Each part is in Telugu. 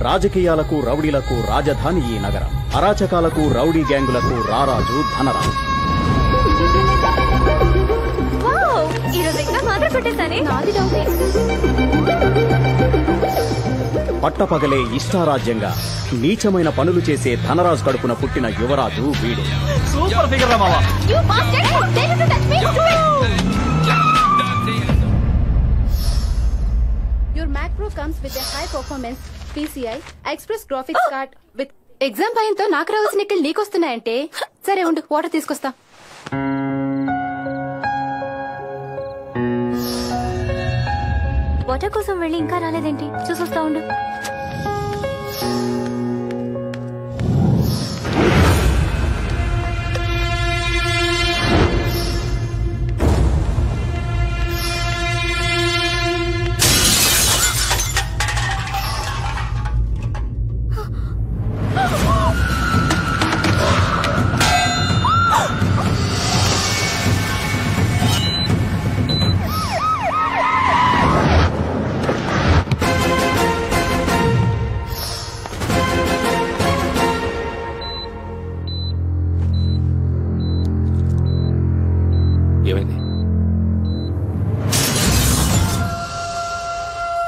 రాజకీయాలకు రౌడీలకు రాజధాని ఈ నగరం. అరాచకాలకు రౌడీ గ్యాంగులకు రారాజు ధనరాజు. పట్టపగలే ఇష్టారాజ్యంగా నీచమైన పనులు చేసే ధనరాజు కడుపున పుట్టిన యువరాజు వీడు. Your Mac Pro comes with a high performance PCI Express graphics card with exam భయంతో నాకు రావాల్సిన ఎక్కలు నీకొస్తున్నాయంటే సరే ఉండు వాటర్ తీసుకొస్తా. వాటర్ కోసం వెళ్ళి ఇంకా రాలేదేంటి చూసొస్తా ఉండు.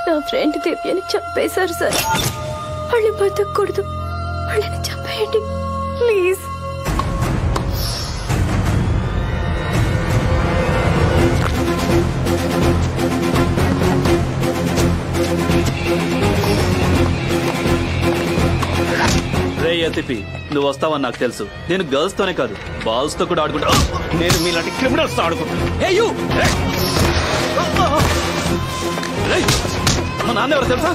నా ఫ్రెండ్ దివ్యని చంపేశారు సార్. వాళ్ళని బతకూడదు, వాళ్ళని చంపేయండి ప్లీజ్. రే యతిపి, నువ్వు వస్తావని నాకు తెలుసు. నేను గర్ల్స్ తోనే కాదు బాల్స్ తో కూడా ఆడుకుంటా. నేను మీలాంటి క్రిమినల్స్ తో ఆడుకుంటా. మా నాన్న ఎవరు తెలుసా?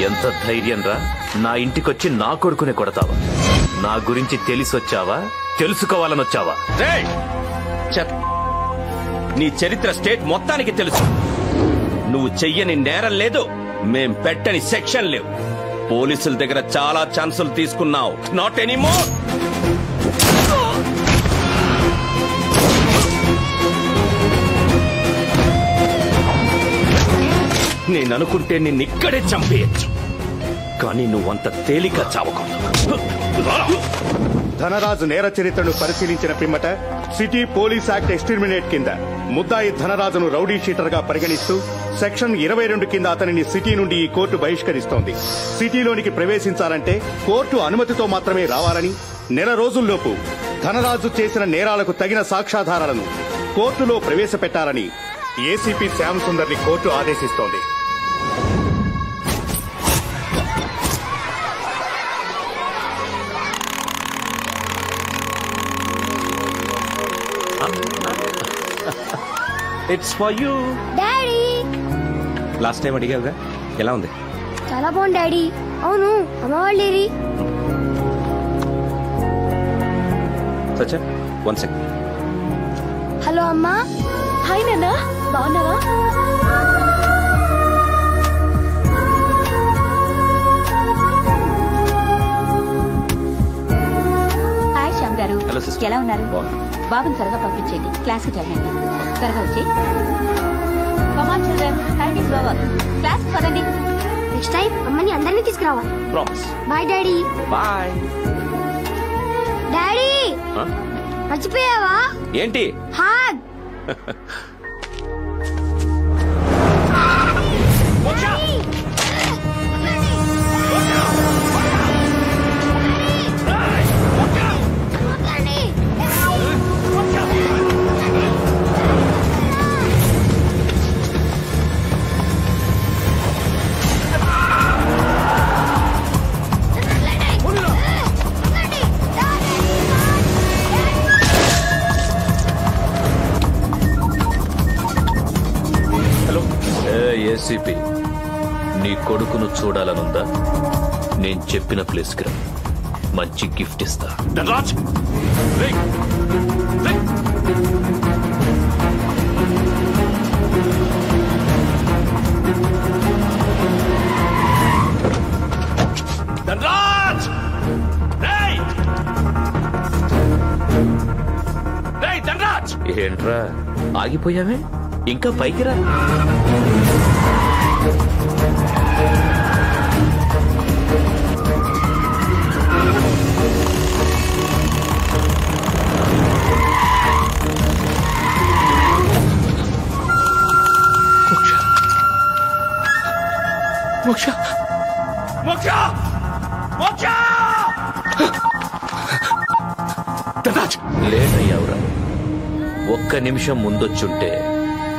ఎంత ధైర్యం రా, నా ఇంటికొచ్చి నా కొడుకునే కొడతావా? నా గురించి తెలిసొచ్చావా, తెలుసుకోవాలని వచ్చావా? నీ చరిత్ర స్టేట్ మొత్తానికి తెలుసు. నువ్వు చెయ్యని నేరం లేదు, మేం పెట్టని సెక్షన్ లేవు. పోలీసుల దగ్గర చాలా ఛాన్సులు తీసుకున్నావు. Not anymore. నేననుకుంటే నిన్నిక్కడే చంపేయచ్చు, కానీ నువ్వంత తేలిక చావకూడదు. ధనరాజు నేర చరిత్రను పరిశీలించిన పిమ్మట సిటీ పోలీస్ యాక్ట్ ఎక్స్టర్మినేట్ కింద ముద్దాయి ధనరాజును రౌడీ షీటర్ గా పరిగణిస్తూ సెక్షన్ 22 కింద అతనిని సిటీ నుండి ఈ కోర్టు బహిష్కరిస్తోంది. సిటీలోనికి ప్రవేశించాలంటే కోర్టు అనుమతితో మాత్రమే రావాలని, నెల రోజుల్లోపు ధనరాజు చేసిన నేరాలకు తగిన సాక్ష్యాధారాలను కోర్టులో ప్రవేశపెట్టాలని ఏసీపీ శ్యామ్ సుందర్ని కోర్టు ఆదేశిస్తోంది. It's for you daddy. Last time అడిగావుగా, ఎలా ఉంది? చాలా బాగుంది డాడీ. అవును అమ్మ వాళ్ళేరి? సచ్చా, 1 సెకండ్. హలో అమ్మా. హాయ్ నాన్న, బాగున్నావా? హాయ్ శ్యామ్ గారు, ఎలా ఉన్నారు? బాబుని త్వరగా పంపించేయండి, క్లాస్ కి చదవండి. త్వరగా వచ్చి come on children, time is over. Class పదండి. నెక్స్ట్ టైం అమ్మని అందరినీ తీసుకురావాలి. Promise. Bye daddy. Bye daddy. మర్చిపోయావా? ఏంటి? హాగ్. ఏసీపీ, నీ కొడుకును చూడాలనుందా? నేను చెప్పిన ప్లేస్ కి రా, మంచి గిఫ్ట్ ఇస్తా. ధనరాజ్, ధనరాజ్, ధనరాజ్. ఏంట్రా ఆగిపోయావే? ఇంకా పైకి రా. మోక్ష మోక్ష మోక్ష లేట్ అయ్యావురా. ఒక్క నిమిషం ముందొచ్చుంటే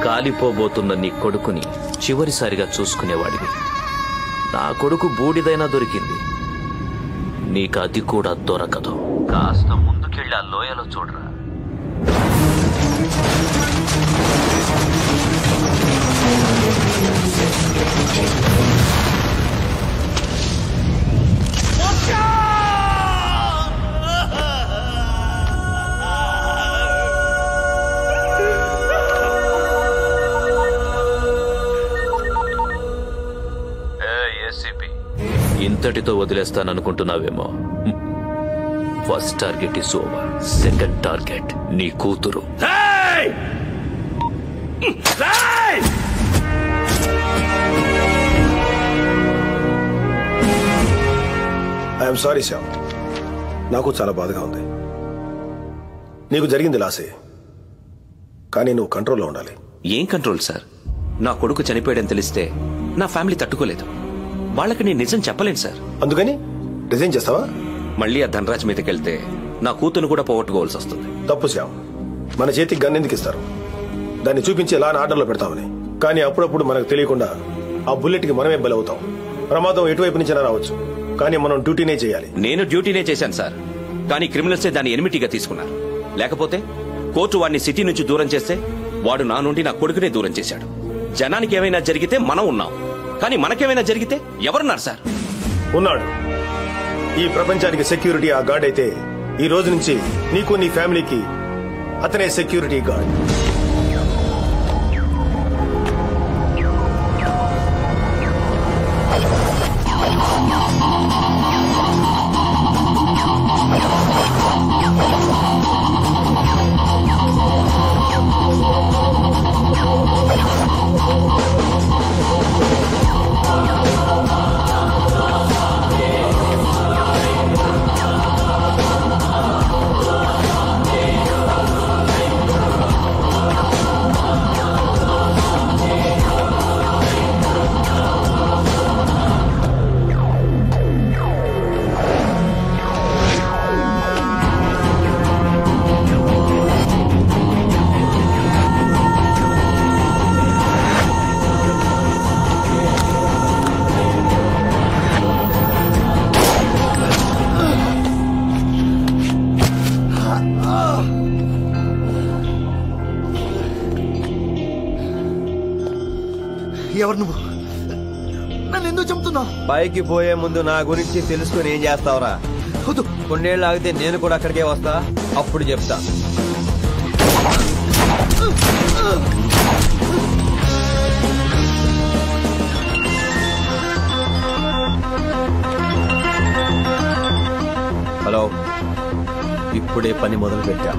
కాలిపోబోతున్న నీ కొడుకుని చివరిసారిగా చూసుకునేవాడివి. నా కొడుకు బూడిదైనా దొరికింది, నీకు అది కూడా దొరకదు. కాస్త ముందుకెళ్ళి ఆ లోయలో చూడరా. ఇంతటితో వదిలేస్తాననుకుంటున్నావేమో. First target is over. Second target నీ కూతురు. ఐఎమ్ సారీ శ్యామ్, నాకు చాలా బాధగా ఉంది. నీకు జరిగింది లాసే, కానీ నువ్వు కంట్రోల్లో ఉండాలి. ఏం కంట్రోల్ సార్? నా కొడుకు చనిపోయాడని తెలిస్తే నా ఫ్యామిలీ తట్టుకోలేదు. వాళ్ళకి నేను నిజం చెప్పలేను సార్. అందుకని రిజైన్ చేస్తావా? మళ్ళీ ఆ ధనరాజ్ మీదకెళ్తే నా కూతురు కూడా పోగొట్టుకోవాల్సి వస్తుంది. తప్పు శ్యామ్. మన చేతికి గన్ ఎందుకు ఇస్తారు? దాన్ని చూపించి ఎలా ఆర్డర్లో పెడతామని. కానీ అప్పుడప్పుడు మనకు తెలియకుండా ఆ బుల్లెట్కి మనమే బలవుతాం. ప్రమాదం ఎటువైపు నుంచైనా రావచ్చు, కానీ మనం డ్యూటీనే చేయాలి. నేను డ్యూటీనే చేశాను సార్, కానీ క్రిమినల్సే దాన్ని ఎనిమిటీగా తీసుకున్నారు. లేకపోతే కోర్టు వాడిని సిటీ నుంచి దూరం చేస్తే వాడు నా నుండి నా కొడుకునే దూరం చేశాడు. జనానికి ఏమైనా జరిగితే మనం ఉన్నాం, కానీ మనకేమైనా జరిగితే ఎవరున్నారు సార్? ఉన్నాడు. ఈ ప్రపంచానికి సెక్యూరిటీ ఆ గార్డ్ అయితే ఈ రోజు నుంచి నీకు నీ ఫ్యామిలీకి అతనే సెక్యూరిటీ గార్డ్. ఎవరు నువ్వు? నన్ను ఎందుకు చంపుతున్నావు? పైకి పోయే ముందు నా గురించి తెలుసుకుని ఏం చేస్తావురా? కొన్నేళ్ళు ఆగితే నేను కూడా అక్కడికే వస్తా, అప్పుడు చెప్తా. హలో, ఇప్పుడే పని మొదలు పెట్టా.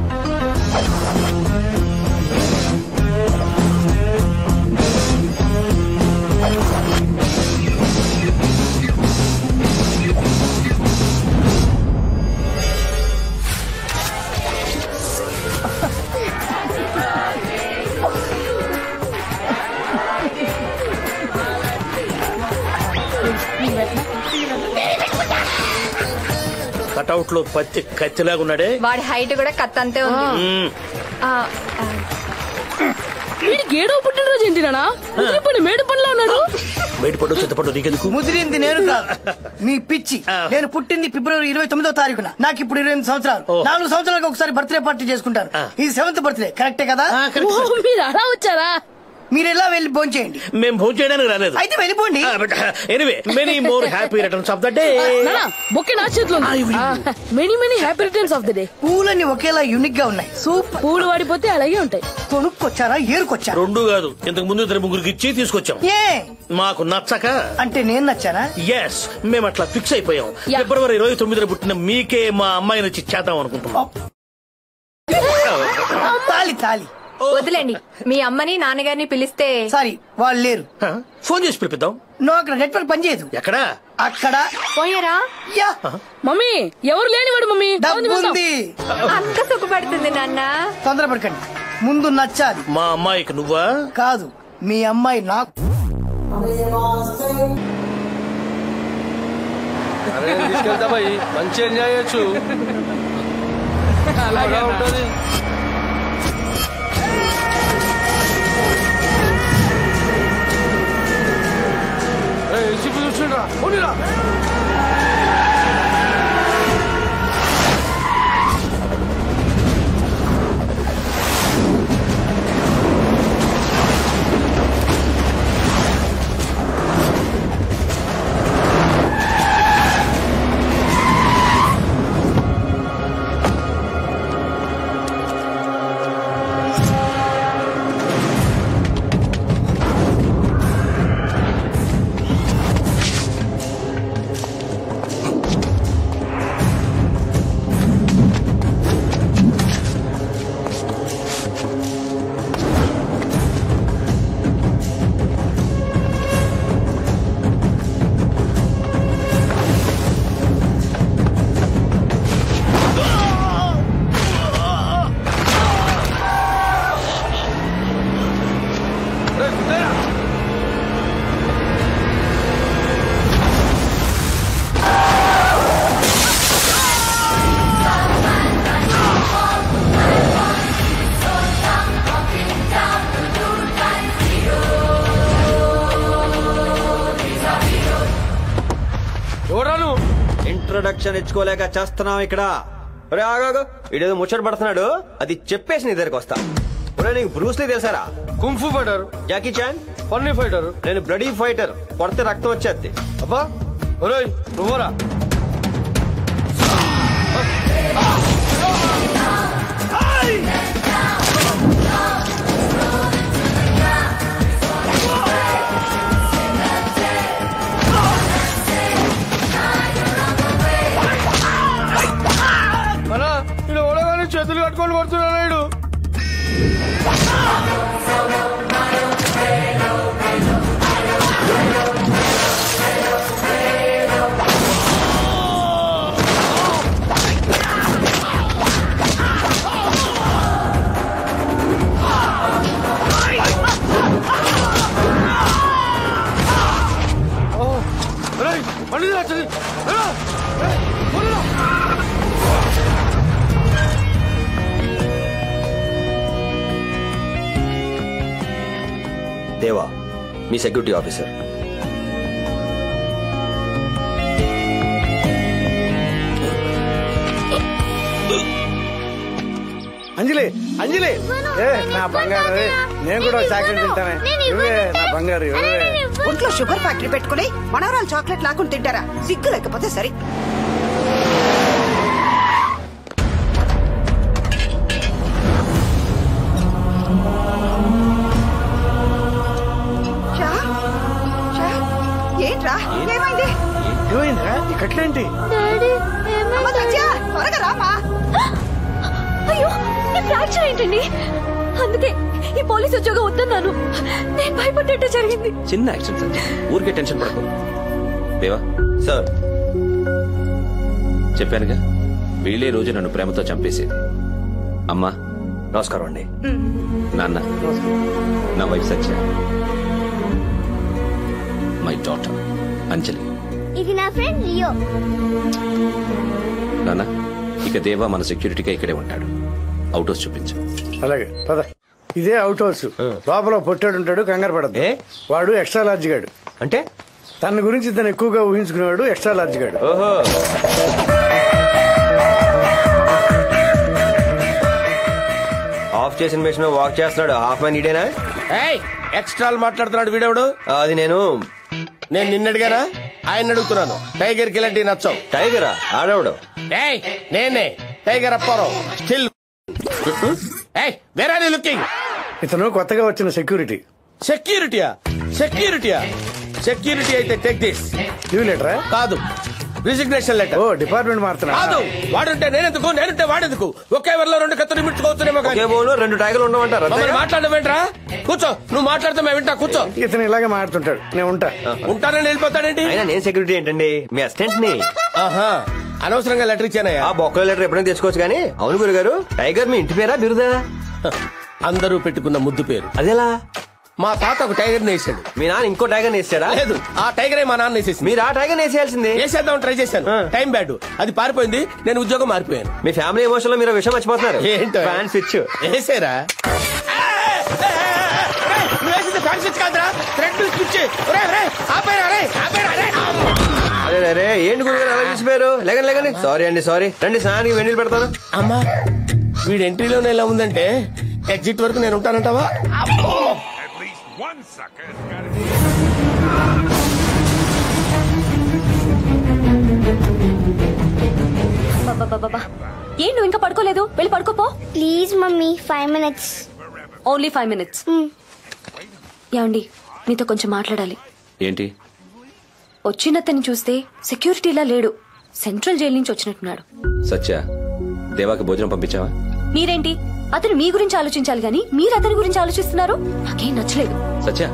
కటౌట్ లో పచ్చి కత్తిలాగా ఉన్నాడే. వాడి హైట్ కూడా కత్తి అంతే ఉంది. గేడో పుట్టినరోజు ఏంటినా? మేడు పనిలో ఉన్నాడు. బయట పడు చింతపడు నీకెందుకు? ముదిరింది నేను కాదు, నీ పిచ్చి. నేను పుట్టింది ఫిబ్రవరి 29వ తారీఖున. నాకు ఇప్పుడు 28 సంవత్సరాలు. 4 సంవత్సరాలకు ఒకసారి బర్త్డే పార్టీ చేసుకుంటారు. ఇది 7th బర్త్డే, కరెక్టే కదా? మీరు అలా వచ్చారా? మీరు ఎలా వెళ్ళి భోజనం చేయండి. మేము భోజనం చేయడానికి రాలేదు. అయితే వెళ్ళిపోండి. Anyway, many more happy returns of the day. Bouquet నా చేతిలో. Many many happy returns of the day. పూలన్నీ ఒకేలా యూనిక్ గా ఉన్నాయి. సూపర్. పూలు వాడిపోతే అలాగే ఉంటాయి. కొనుక్కొచ్చారా, ఏరుకొచ్చారా? రెండు కాదు, ఇంతకు ముందు 2-3 ఇచ్చి తీసుకొచ్చాం. మాకు నచ్చక. అంటే నేను నచ్చానా? ఎస్, మేము అట్లా ఫిక్స్ అయిపోయాం. ఫిబ్రవరి 29న పుట్టిన మీకే మా అమ్మాయిని వచ్చి చేద్దాం అనుకుంటున్నాం. తాలి తాలి వదిలేండి. మీ అమ్మని నాన్నగారిని పిలిస్తే సారీ వాళ్ళు లేరు. ఫోన్ చేసి పిలిపిద్దాం. నువ్వు అక్కడ నెట్వర్క్ పనిచేయదు. ఎక్కడా? అక్కడ. పోయారా? యా మమ్మీ ఎవరు లేనివాడు మమ్మీ. డబ్బుంది. అంత సుఖపడుతుంది నాన్న. తొందరపడకండి, ముందు నచ్చాలి. మా అమ్మాయికి నువ్వా? కాదు, మీ అమ్మాయి నాకు. తీసుకెళ్తా పోయి మంచి ఎంజాయ్ చేయొచ్చు. అలాగే ఉంటుంది. చూసిండ్రా పోనీరా. ఇంట్రొడక్షన్ ఇచ్చుకోలేక చేస్తున్నాం ఇక్కడ. ఒరే ఆగాగు, ఇడేదో ముచ్చట పడుతున్నాడు, అది చెప్పేసి నీ దగ్గరకు వస్తా. ఒరే నీకు బ్రూస్లీ తెలుసారా? Kung fu fighter. Jackie Chan funny fighter. నేను బ్లడీ ఫైటర్, కొడితే రక్తం వచ్చేద్ది. అబ్బా ఒరే నువ్వురా. చేతులు కట్టుకొని కొడుతున్నాడు. దేవా, మీ సెక్యూరిటీ ఆఫీసర్. అంజలి అంజలి, ఏ నా బంగారు, నేను కూడా చాక్లెట్ తింటానే. ఇవే నా బంగారు. ఒంట్లో షుగర్ ఫ్యాక్టరీ పెట్టుకుని మనవరాలు చాక్లెట్ లాక్కుని తింటారా? సిగ్గు లేకపోతే సరే. ఏంట్రా ఏమైంది? ఏమైందిరా? ఇక్కట్లేంటి? త్వరగా రామా. అయ్యో, ఫ్రాక్చర్ ఏంటండి? అందుకే ఈ పోలీస్ ఉద్యోగం వద్దన్నాను. నేను భయపడ్డట్టు జరిగింది. చిన్న యాక్షన్ సార్, ఊరికే టెన్షన్ పడకు. దేవా సార్, చెప్పానుగా, వీళ్ళే రోజు నన్ను ప్రేమతో చంపేసేది. అమ్మా నమస్కారం అండి. నాన్న, నా వైఫ్ సత్య, మై డాటర్ అంజలి. ఇది నా ఫ్రెండ్ లియో. నాన్న, ఇక దేవా మన సెక్యూరిటీగా ఇక్కడే ఉంటాడు. అవుట్ హౌస్ చూపించు. అలాగే పద. ఇదే అవుట్ హౌస్. లోపల పొట్టాడు ఉంటాడు, కంగారు పడద్దు. వాడు ఎక్స్ట్రా లార్జ్ గాడు. అంటే తన గురించి తను ఎక్కువగా ఊహించుకునేవాడు ఎక్స్ట్రా లార్జ్ గాడు. ఓహో, ఆఫ్ చేసిన మెషిన్ వాక్ చేస్తున్నాడు. హాఫ్ మ్యాన్ ఇడేనా? ఎక్స్ట్రా మాట్లాడుతున్నాడు వీడెవడు? అది నేను నిన్నడిగారా? ఆయన అడుగుతున్నాను. టైగర్ కి ఇలాంటి నచ్చావు. టైగరా? ఆడవుడు? నేనే tiger Apparao. Still where are you looking? ఇతను కొత్తగా వచ్చిన సెక్యూరిటీ. సెక్యూరిటీయా? సెక్యూరిటీ అయితే టేక్ దిస్. లీవ్ లెటరా? కాదు, రిజిగ్నేషన్ లెటర్. ఓ డిపార్ట్మెంట్ మారుతున్నా. కాదు, వాడుంటే నేనంటే వాడెందుకు? ఒకే వరలో 2 కత్తులు మిర్చుకోవచ్చునేమో. ఒకే బోన్లో 2 టైగర్లు ఉండమంటారు. మాట్లాడమేంట్రా? కూర్చో, నువ్వు మాట్లాడితే మేము వింటా. కూర్చో. ఇతను ఇలాగే మాట్లాడుతుంటాడు, నేను ఉంటానని వెళ్ళిపోతాడేంటి? అయినా నేను సెక్యూరిటీ ఏంటండి, మీ అసిస్టెంట్ ని. ఆహా, అనవసరంగా లెటర్ ఇచ్చానయ్యా. ఆ బొక్కల లెటర్ ఎప్పుడైనా తెచ్చుకోవచ్చు కానీ. అవును గురుగారు, టైగర్ మీ ఇంటి పేరా బిరుదా? అందరూ పెట్టుకున్న ముద్దు పేరు. అదేలా? మా తాత ఒక టైగర్ వేసాడు. మీ నాన్న ఇంకో టైగర్ వేసాడా? లేదు, ఆ టైగరే మా నాన్న వేసేసి. మీరు ఆ టైగర్ వేసేయాల్సింది. వేసేద్దాం ట్రై చేశాను, టైం బ్యాడ్, అది పారిపోయింది. నేను ఉద్యోగం మారిపోయాను. మీ ఫ్యామిలీ ఎమోషన్ లో మీరు విషయం మర్చిపోతున్నారు. ఏంటో ఫ్యాన్ స్విచ్ వేసారా? అరే ఏంటి గురుగారు అలా తీసిపోయారు? లేగండి. సారీ అండి, సారీ. రండి, స్నానానికి వెన్నీళ్ళు పెడతాను. అమ్మా, వీడి ఎంట్రీలోనే ఎలా ఉందంటే ఎగ్జిట్ వరకు నేను ఉంటానంటావా? ఏం నువ్వు ఇంకా పడుకోలేదు? వెళ్ళి పడుకోపో. Please mummy, 5 minutes. Only 5 minutes. ఏమండి, నీతో కొంచెం మాట్లాడాలి. ఏంటి? వచ్చినతని చూస్తే సెక్యూరిటీలా లేడు, సెంట్రల్ జైలు నుంచి వచ్చినట్టున్నాడు. సత్య, దేవాకి భోజనం పంపించావా? మీరేంటి అతను మీ గురించి ఆలోచించాలి గాని మీరు అతని గురించి ఆలోచిస్తున్నారు? నాకేం నచ్చలేదు. సత్య,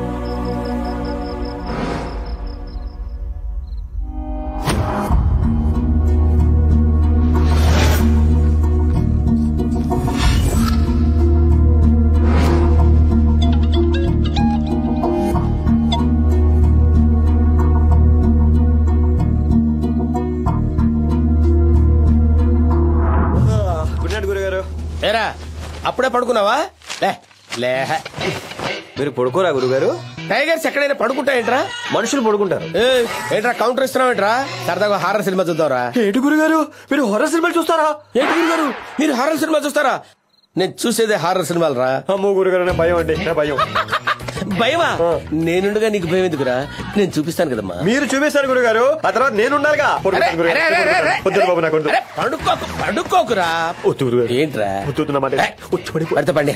ఏరా, అప్పుడే పడుకున్నావా? లే, మీరు పడుకోరా గురుగారు? టైగర్స్ ఎక్కడైనా పడుకుంటాయంట్రా? మనుషులు పడుకుంటారు. ఏంట్రా కౌంటర్ ఇస్తున్నావు ఏంట్రా? సరదాగా హారర్ సినిమా చూద్దాంరా. ఏంటి గురుగారు, మీరు హారర్ సినిమాలు చూస్తారా? ఏంటి గురుగారు, మీరు హారర్ సినిమా చూస్తారా? నేను చూసేదే హారర్ సినిమాలు రా. అమ్మో గురుగారు, నా భయం అండి, నా భయం. భయమా? నేనుండగా నీకు భయం ఎందుకురా? నేను చూపిస్తాను కదమ్మా. మీరు చూపిస్తారు గురుగారు, ఆ తర్వాత నేనుండాలిగా. పడుకోకురా. ఏంట్రా పడితే పండి.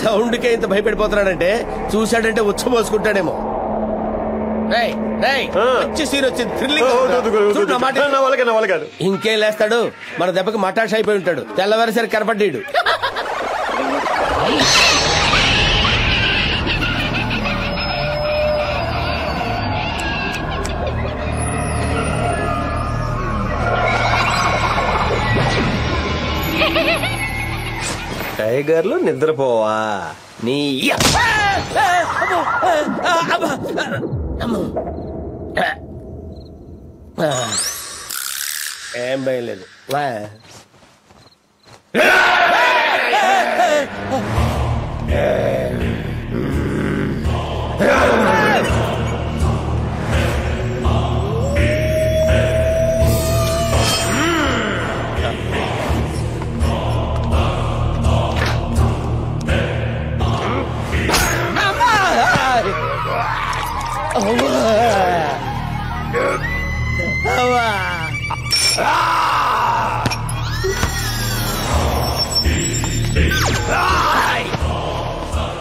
సౌండ్కే ఇంత భయపడిపోతున్నాడంటే చూశాడంటే ఉచ్చబోసుకుంటాడేమో. ఇంకేం లేస్తాడు, మన దెబ్బకి మటాష్ అయిపోయి ఉంటాడు. తెల్లవారిసరి కనపడ్డాడు. టైగర్లు నిద్రపోవా? నీ ఏం భయం లేదు.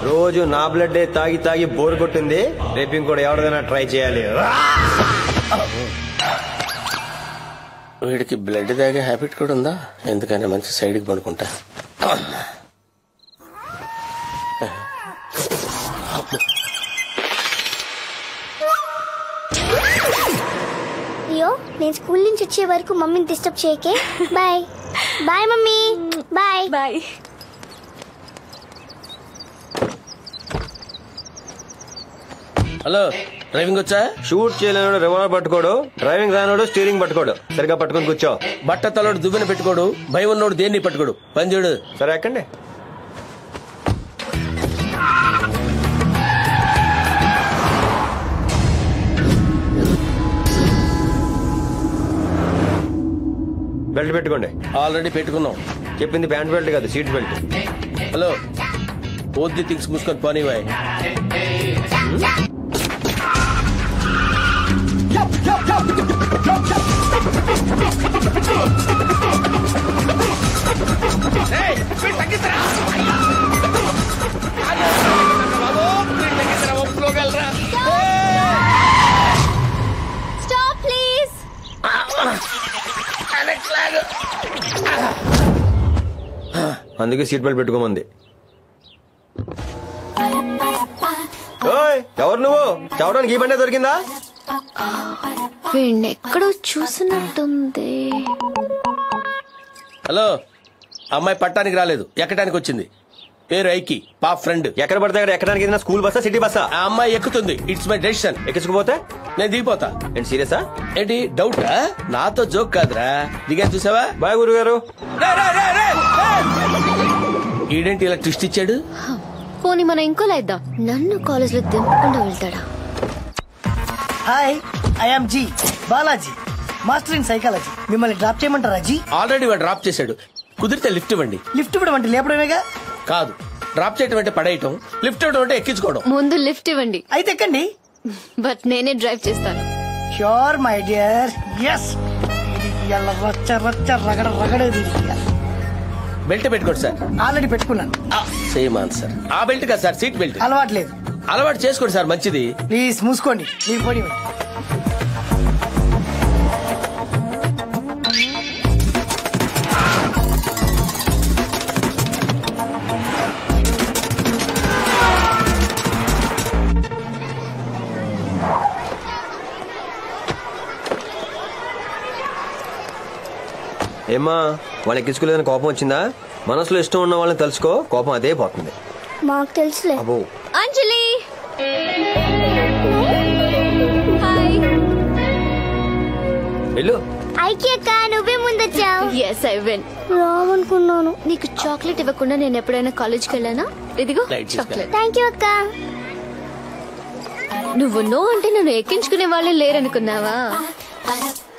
రోజు నా బ్లడ్ తాగి తాగి బోర్ కొట్టింది. రేపు ఇంకోటి ఎవరిదైనా ట్రై చేయాలి. వీడికి బ్లడ్ తాగే హ్యాబిట్ కూడా ఉందా? ఎందుకని మంచి సైడ్కి పడుకుంటా. అయ్యో, నేను స్కూల్ నుంచి వచ్చే వరకు మమ్మీని డిస్టర్బ్ చేయకే. Bye bye mummy. Bye bye. Hello, driving వచ్చా? షూట్ చేయలేనోడు రివాల్వర్ పట్టుకోడు, డ్రైవింగ్ రానోడు స్టీరింగ్ పట్టుకోడు. సరిగా పట్టుకొని కూర్చో. బట్ట తలోడు దువ్వెన పెట్టుకోడు, భయం ఉన్నోడు దేన్ని పట్టుకోడు. పని చూడు. సరే ఎక్కండి. బెల్ట్ పెట్టుకోండి. ఆల్రెడీ పెట్టుకున్నాం. చెప్పింది ప్యాంట్ బెల్ట్ కాదు, సీట్ బెల్ట్. హలో, ఓద్ది థింగ్స్ మూసుకొని పోనీవాయ్. అందుకే సీట్ బెల్ట్ పెట్టుకోమంది. ఓయ్, ఎవరు నువ్వు? చదవడానికి ఈ బండే దొరికిందా? వీణ్ణెక్కడో చూసినట్టుంది. హలో, అమ్మాయి పట్టానికి రాలేదు, ఎక్కడానికి వచ్చింది. పేరు ఐకి, పాప ఫ్రెండ్. ఎక్కడ పడితే అక్కడ ఎక్కడానికి ఏదైనా స్కూల్ బస్సా సిటీ బస్సా? ఆ అమ్మాయి ఎక్కుతుంది. It's my decision. ఎక్కించుకుపోతే నేను దిగిపోతా. ఏంటి సీరియసా? ఏంటి డౌటా? నాతో జోక్ కాదురా. దిగా చూసావా? బాయ్ గురుగారు. ఈడేంటి ఇలా ట్విస్ట్ ఇచ్చాడు? పోనీ మనం ఇంకోలా ఇద్దాం. నన్ను కాలేజ్ లో దింపకుండా వెళ్తాడా? Hi, I'm G Balaji, master in psychology. మిమ్మల్ని డ్రాప్ చేయమంటారా జీ? ఆల్రెడీ వాడు డ్రాప్ చేశాడు. కుదిరితే లిఫ్ట్ ఇవ్వండి. లిఫ్ట్ ఇవ్వడం అంటే లేపడమేగా? కాదు, డ్రాప్ చేయడం అంటే పడేయటం, లిఫ్ట్ ఇవ్వడం అంటే ఎక్కించుకోవడం. ముందు లిఫ్ట్ ఇవ్వండి. అయితే ఎక్కండి. బట్ నేనే డ్రైవ్ చేస్తాను. Sure my dear. ఎస్. రచ్చ రచ్చ రగడ రగడేది. బెల్ట్ పెట్టుకోండి సార్. ఆల్రెడీ పెట్టుకున్నాను. Same answer. ఆ బెల్ట్ కాదు సార్, సీట్ బెల్ట్. అలవాట్లేదు. అలవాటు చేసుకోండి సార్, మంచిది. ప్లీజ్ మూసుకోండి. మీరు పోనీ. ఏమ్మా, వాళ్ళు ఎక్కించుకోలేదని కోపం వచ్చిందా? మనసులో ఇష్టం ఉన్న వాళ్ళని తెలుసుకో, కోపం అదే పోతుంది. మాకు తెలుసులే. అబ్బో. అంజలి, హాయ్. వెళ్ళు. ఐకి అక్క, నువ్వే ముందొచ్చావు. Yes, I win. రావనుకున్నాను. నీకు చాక్లెట్ ఇవ్వకుండా నేను ఎప్పుడైనా కాలేజ్కి వెళ్ళానా? ఇదిగో చాక్లెట్. థ్యాంక్ యూ అక్క. నువ్వు నో అంటే నన్ను ఎక్కించుకునే వాళ్ళే లేరనుకున్నావా?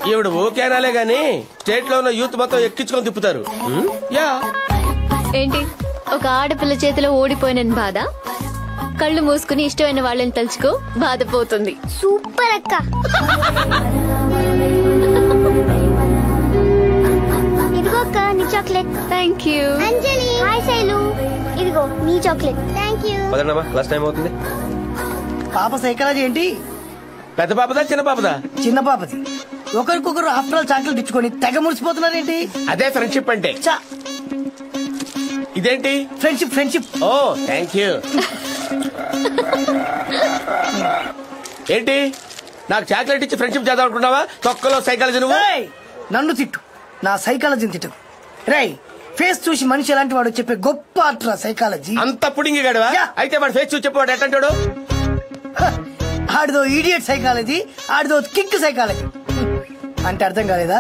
ఈవిడ ఓకేనాలే గాని స్టేట్ లో ఉన్న యూత్ మొత్తం ఎక్కించుకొని తిప్పుతారు. యా. ఏంటి, ఒక ఆడపిల్ల చేతిలో ఓడిపోయిన బాధ? కళ్ళు మూసుకుని ఇష్టమైన వాళ్ళని తలుచుకో, బాధ పోతుంది. సూపర్ అక్క. ఇదిగో అక్క నీ chocolate. Thank you. Anjali. Hi Shailu. ఇదిగో నీ చాక్లెట్. Thank you. పదమ్మా, క్లాస్ టైం అవుతుంది. పాప సైకాలజీ ఏంటి? పెద్ద పాపదా చిన్న పాపదా? చిన్న పాపది. ఒకరికొకరు ఆఫ్టర్ ఆల్ చాక్లెట్ ఇచ్చుకొని తెగ మురిసిపోతున్నారేంటి? అదే ఫ్రెండ్షిప్ అంటే. ఇదేంటి? Friendship. Friendship. Oh, thank you. ఏంటి, నాకు చాక్లెట్ ఇచ్చి ఫ్రెండ్షిప్ చేద్దాం అనుకున్నావా? తొక్కలో సైకాలజీ నువ్వు. నన్ను తిట్టు, నా సైకాలజీని తిట్టు. రేయ్, ఫేస్ చూసి మనిషి ఎలాంటి వాడు చెప్పే గొప్ప ఆర్ట్ సైకాలజీ. అంత పుడింగి గడవా? అయితే వాడు ఫేస్ చూసి చెప్పేవాడు ఎట్టంటాడు? ఆడిదో ఈడియట్ సైకాలజీ, ఆడిదో కిక్ సైకాలజీ. అంటే అర్థం కాలేదా?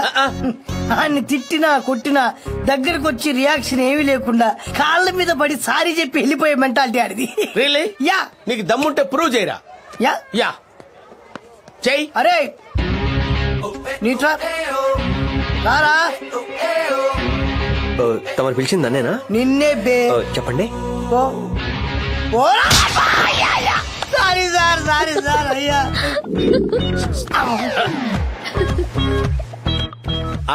ఆయన్ని తిట్టినా కొట్టినా దగ్గరకు వచ్చి రియాక్షన్ ఏమీ లేకుండా కాళ్ళ మీద పడి సారీ చెప్పి వెళ్ళిపోయే మెంటాలిటీ ఆడిది. రియల్లీ? యా. నీకు దమ్ముంటే ప్రూవ్ చేయరా? యా. యా, చెయ్. అరే నీట్రా రారా. తమరు పిలిచింది అన్నేనా? నిన్నే బే. చెప్పండి. Sorry sir, sorry sir. అయ్యా,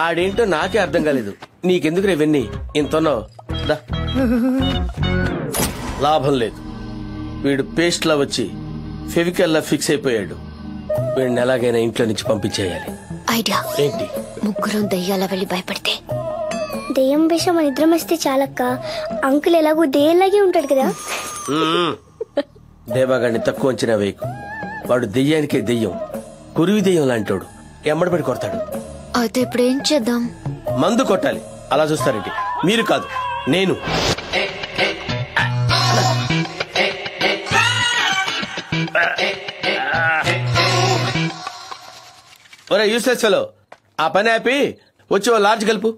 ఆడేంటో నాకే అర్థం కాలేదు. నీకెందుకు రేవన్నీ ఇంతన్నావు? లాభం లేదు. వీడు పేస్ట్ లా వచ్చి ఫెవికల్ లా ఫిక్స్ అయిపోయాడు. వీడిని ఎలాగైనా ఇంట్లో నుంచి పంపించేయాలి. ఐడియా ఏంటి? ముగ్గురం దయ్యాల వెళ్ళి భయపడితే. దెయ్యం వేషం మన ఇద్దరం వస్తే చాలక్క. అంకుల్ ఎలాగో దెయ్యంలాగే ఉంటాడు కదా. దేవాగాడిని తక్కువ అంచనా వేయకు. వాడు దెయ్యానికే దెయ్యం, కురివి దెయ్యం లాంటోడు. ఎమ్మడబడి కొడతాడు. అయితే ఇప్పుడు ఏం చేద్దాం? మందు కొట్టాలి. అలా చూస్తారేంటి? మీరు కాదు, నేను. ఒరే యూస్లెస్ ఫెలో, ఆ పని ఆపి వచ్చి ఓ లార్జ్ కలుపు.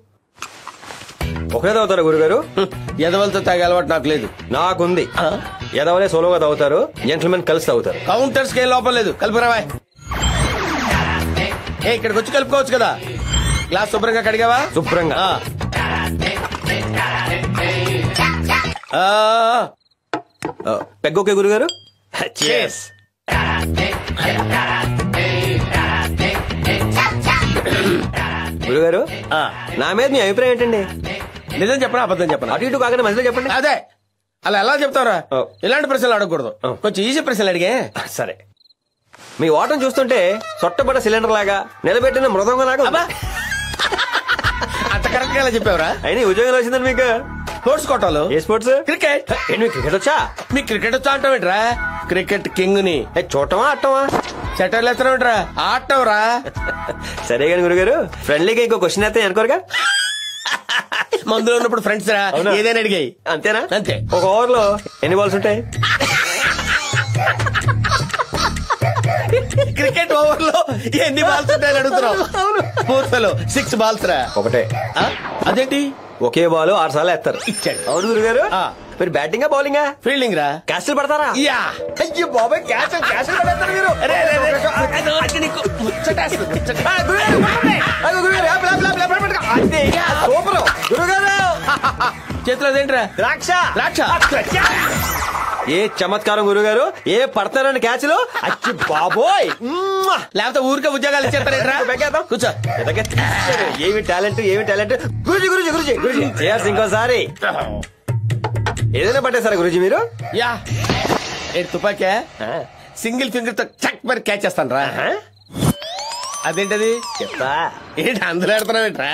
ఒకరే తాగుతారా గురుగారు? ఎదవలతో తాగే అలవాటు నాకు లేదు. నాకుంది. ఎదవలే సోలోగా తాగుతారు, జెంటల్మెన్ కలిసి తాగుతారు. కౌంటర్స్ కి లోపం లేదు. కలుపురావా. ఇక్కడికి వచ్చి కలుపుకోవచ్చు కదా. గ్లాస్ శుభ్రంగా కడిగావా? శుభ్రంగా. పెగ్గోకే గురుగారు. గురుగారు, నా మీద మీ అభిప్రాయం ఏంటండి? నిజం చెప్పనా అబద్ధం చెప్పనా? అటు ఇటు కాకుండా మధ్యలో చెప్పండి. అదే, అలా ఎలా చెప్తారా? ఇలాంటి ప్రశ్నలు అడగకూడదు. కొంచెం ఈజీ ప్రశ్నలు అడిగే. సరే, మీ ఓటం చూస్తుంటే సొట్టబడ్డ సిలిండర్ లాగా, నిలబెట్టిన మృదంగం లాగా. అంత కరెక్ట్ గా చెప్పావరా? అయినా ఉద్యోగం వచ్చిందని మీకు స్పోర్ట్స్ కోటాలో. ఏ స్పోర్ట్స్? క్రికెట్. క్రికెట్ వచ్చా? మీకు క్రికెట్ వచ్చా అంటావేంట్రా? క్రికెట్ కింగ్ ని. చూడటమా ఆడటమా? సెటర్లు ఎత్తనరా ఆడటం రా. సరే కానీ గురుగారు, ఫ్రెండ్లీగా ఇంకో క్వశ్చన్ అయితే అనుకోరుగా? మందులో ఉన్నప్పుడు ఫ్రెండ్స్ రా ఏదైనా అడిగాయి. అంతేనా? అంతే. ఒక ఓవర్ లో ఎన్ని బాల్స్ ఉంటాయి? క్రికెట్ ఓవర్ లో ఎన్ని బాల్స్ ఉంటాయని అడుగుతున్నావు? 6 బాల్స్ రా. ఒకటే. అదేంటి? ఒకే బాల్ 6 సార్లు వేస్తారు. ఇచ్చాడు. అవును గురుగారు. మీరు బ్యాటింగా బౌలింగా? ఫీల్డింగ్ రా. క్యాస్టులు పడతారా? యా. అయ్యో బాబాయ్, క్యాస్టులు పడతారు మీరు. సూపర్ గురుగారు. చేతిలో అదేంట్రా? ద్రాక్ష. ద్రాక్ష. ఏ చమత్కారం గురుగారు, ఏ పడతారని క్యాచ్లు. అచ్చి బాబోయ్. లేకపోతే ఊరికే ఉద్యోగాలు ఇచ్చేస్తారేంట్రా? కూర్చో. ఏమి టాలెంట్, ఏమి టాలెంట్. గురుజీ గురుజీ గురుజీ గురుజీ చేయాల్సి ఇంకోసారి. ఏదైనా పట్టేస్తారా గురుజీ మీరు? యా. ఏంటి తుపాకే? సింగిల్ ఫింగర్ తో చక్ మరి క్యాచ్ చేస్తాను రా. అదేంటది? చెప్తా. ఏంటి అందులో ఆడుతున్నావేంట్రా?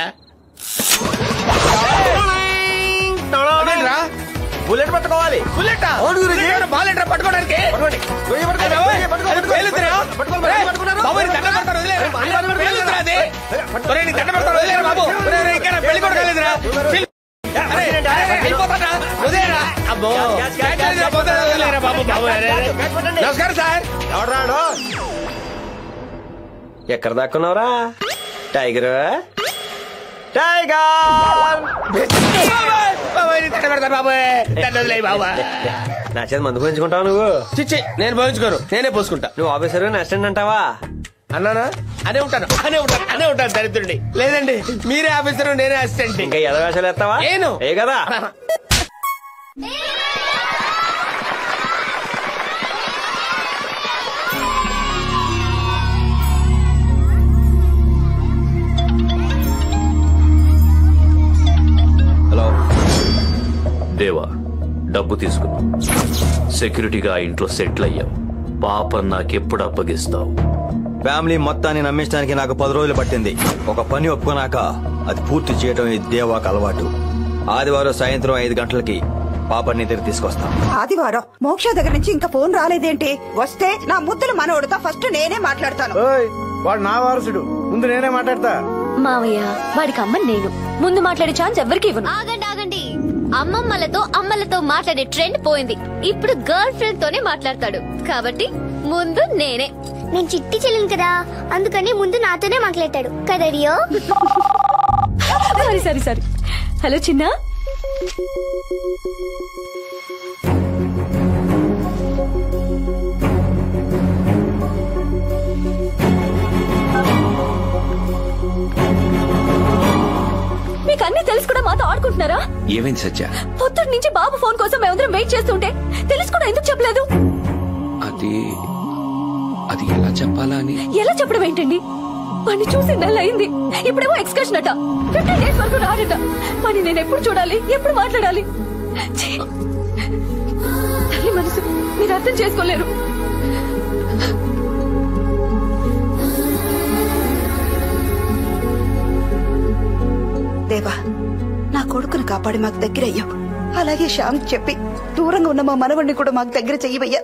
బుల్లెట్ పట్టుకోవాలి. బుల్లెట్ బాల్ ఏంట్రా పట్టుకోవడానికి? నమస్కారం సార్. ఎవరాడు? ఎక్కడ దాక్కున్నావురా టైగర్? నా చేతి మందు పోయించుకుంటావు నువ్వు? చిచ్చి, నేను పోయించుకోను, నేనే పోసుకుంటా. నువ్వు ఆఫీసర్ అసిస్టెంట్ అంటావా? అన్నానా? అనే ఉంటాను దరిద్రుడి. లేదండి, మీరే ఆఫీసర్, నేనే అసిస్టెంట్. ఇంకా ఎదవేషాలు ఎత్తావా? నేను ఏ కదా. హలో దేవా, డబ్బు తీసుకున్నా. సెక్యూరిటీగా ఆ ఇంట్లో సెటిల్ అయ్యావు. పాప నాకెప్పుడు అప్పగిస్తావు? ఫ్యామిలీ మొత్తాన్ని నమ్మించడానికి నాకు 10 రోజులు పట్టింది. ఒక పని ఒప్పుకున్నాక అది పూర్తి చేయడం ఈ దేవాకు అలవాటు. ఆదివారం సాయంత్రం 5 గంటలకి పాపని దగ్గర తీసుకొస్తాం. ఆదివారం మోక్ష దగ్గర నుంచి ఇంకా ఫోన్ రాలేదేంటి? వస్తే నా ముద్దుల మనవడితో ఫస్ట్ నేనే మాట్లాడతాను. వాడు నా వారసుడు, ముందు నేనే మాట్లాడతా. మావయ్య, వాడికి అమ్మ నేను. ముందు మాట్లాడే ఛాన్స్ ఎవరికి ఇవ్వను. ఆగండి ఆగండి. అమ్మలతో మాట్లాడే ట్రెండ్ పోయింది. ఇప్పుడు గర్ల్ ఫ్రెండ్ తోనే మాట్లాడతాడు. కాబట్టి ముందు నేనే. నేను చిట్టి చెల్లిని కదా, అందుకని ముందు నాతోనే మాట్లాడతాడు కదా రియో. సరే. హలో చిన్న. మీకు అన్ని తెలుసు కూడా మాతో ఆడుకుంటున్నారా? ఏమైంది సత్య? పొద్దున్న నుంచి బాబు ఫోన్ కోసం మేమందరం వెయిట్ చేస్తుంటే తెలుసు కూడా ఎందుకు చెప్పలేదు? అది ఎలా చెప్పాలా అని. ఎలా చెప్పడం ఏంటండి? వాడిని చూసి నెల అయింది. ఇప్పుడేమో ఎక్స్కర్షన్ అట. 15 డేస్ వరకు రాడట. వాడిని నేను ఎప్పుడు చూడాలి, ఎప్పుడు మాట్లాడాలి? తల్లి మనసు మీరు అర్థం చేసుకోలేరు. దేవా, నా కొడుకును కాపాడి మాకు దగ్గర అయ్యావు. అలాగే శ్యామ్ చెప్పి దూరంగా ఉన్న మా మనవడిని కూడా మాకు దగ్గర చెయ్యవయ్యా.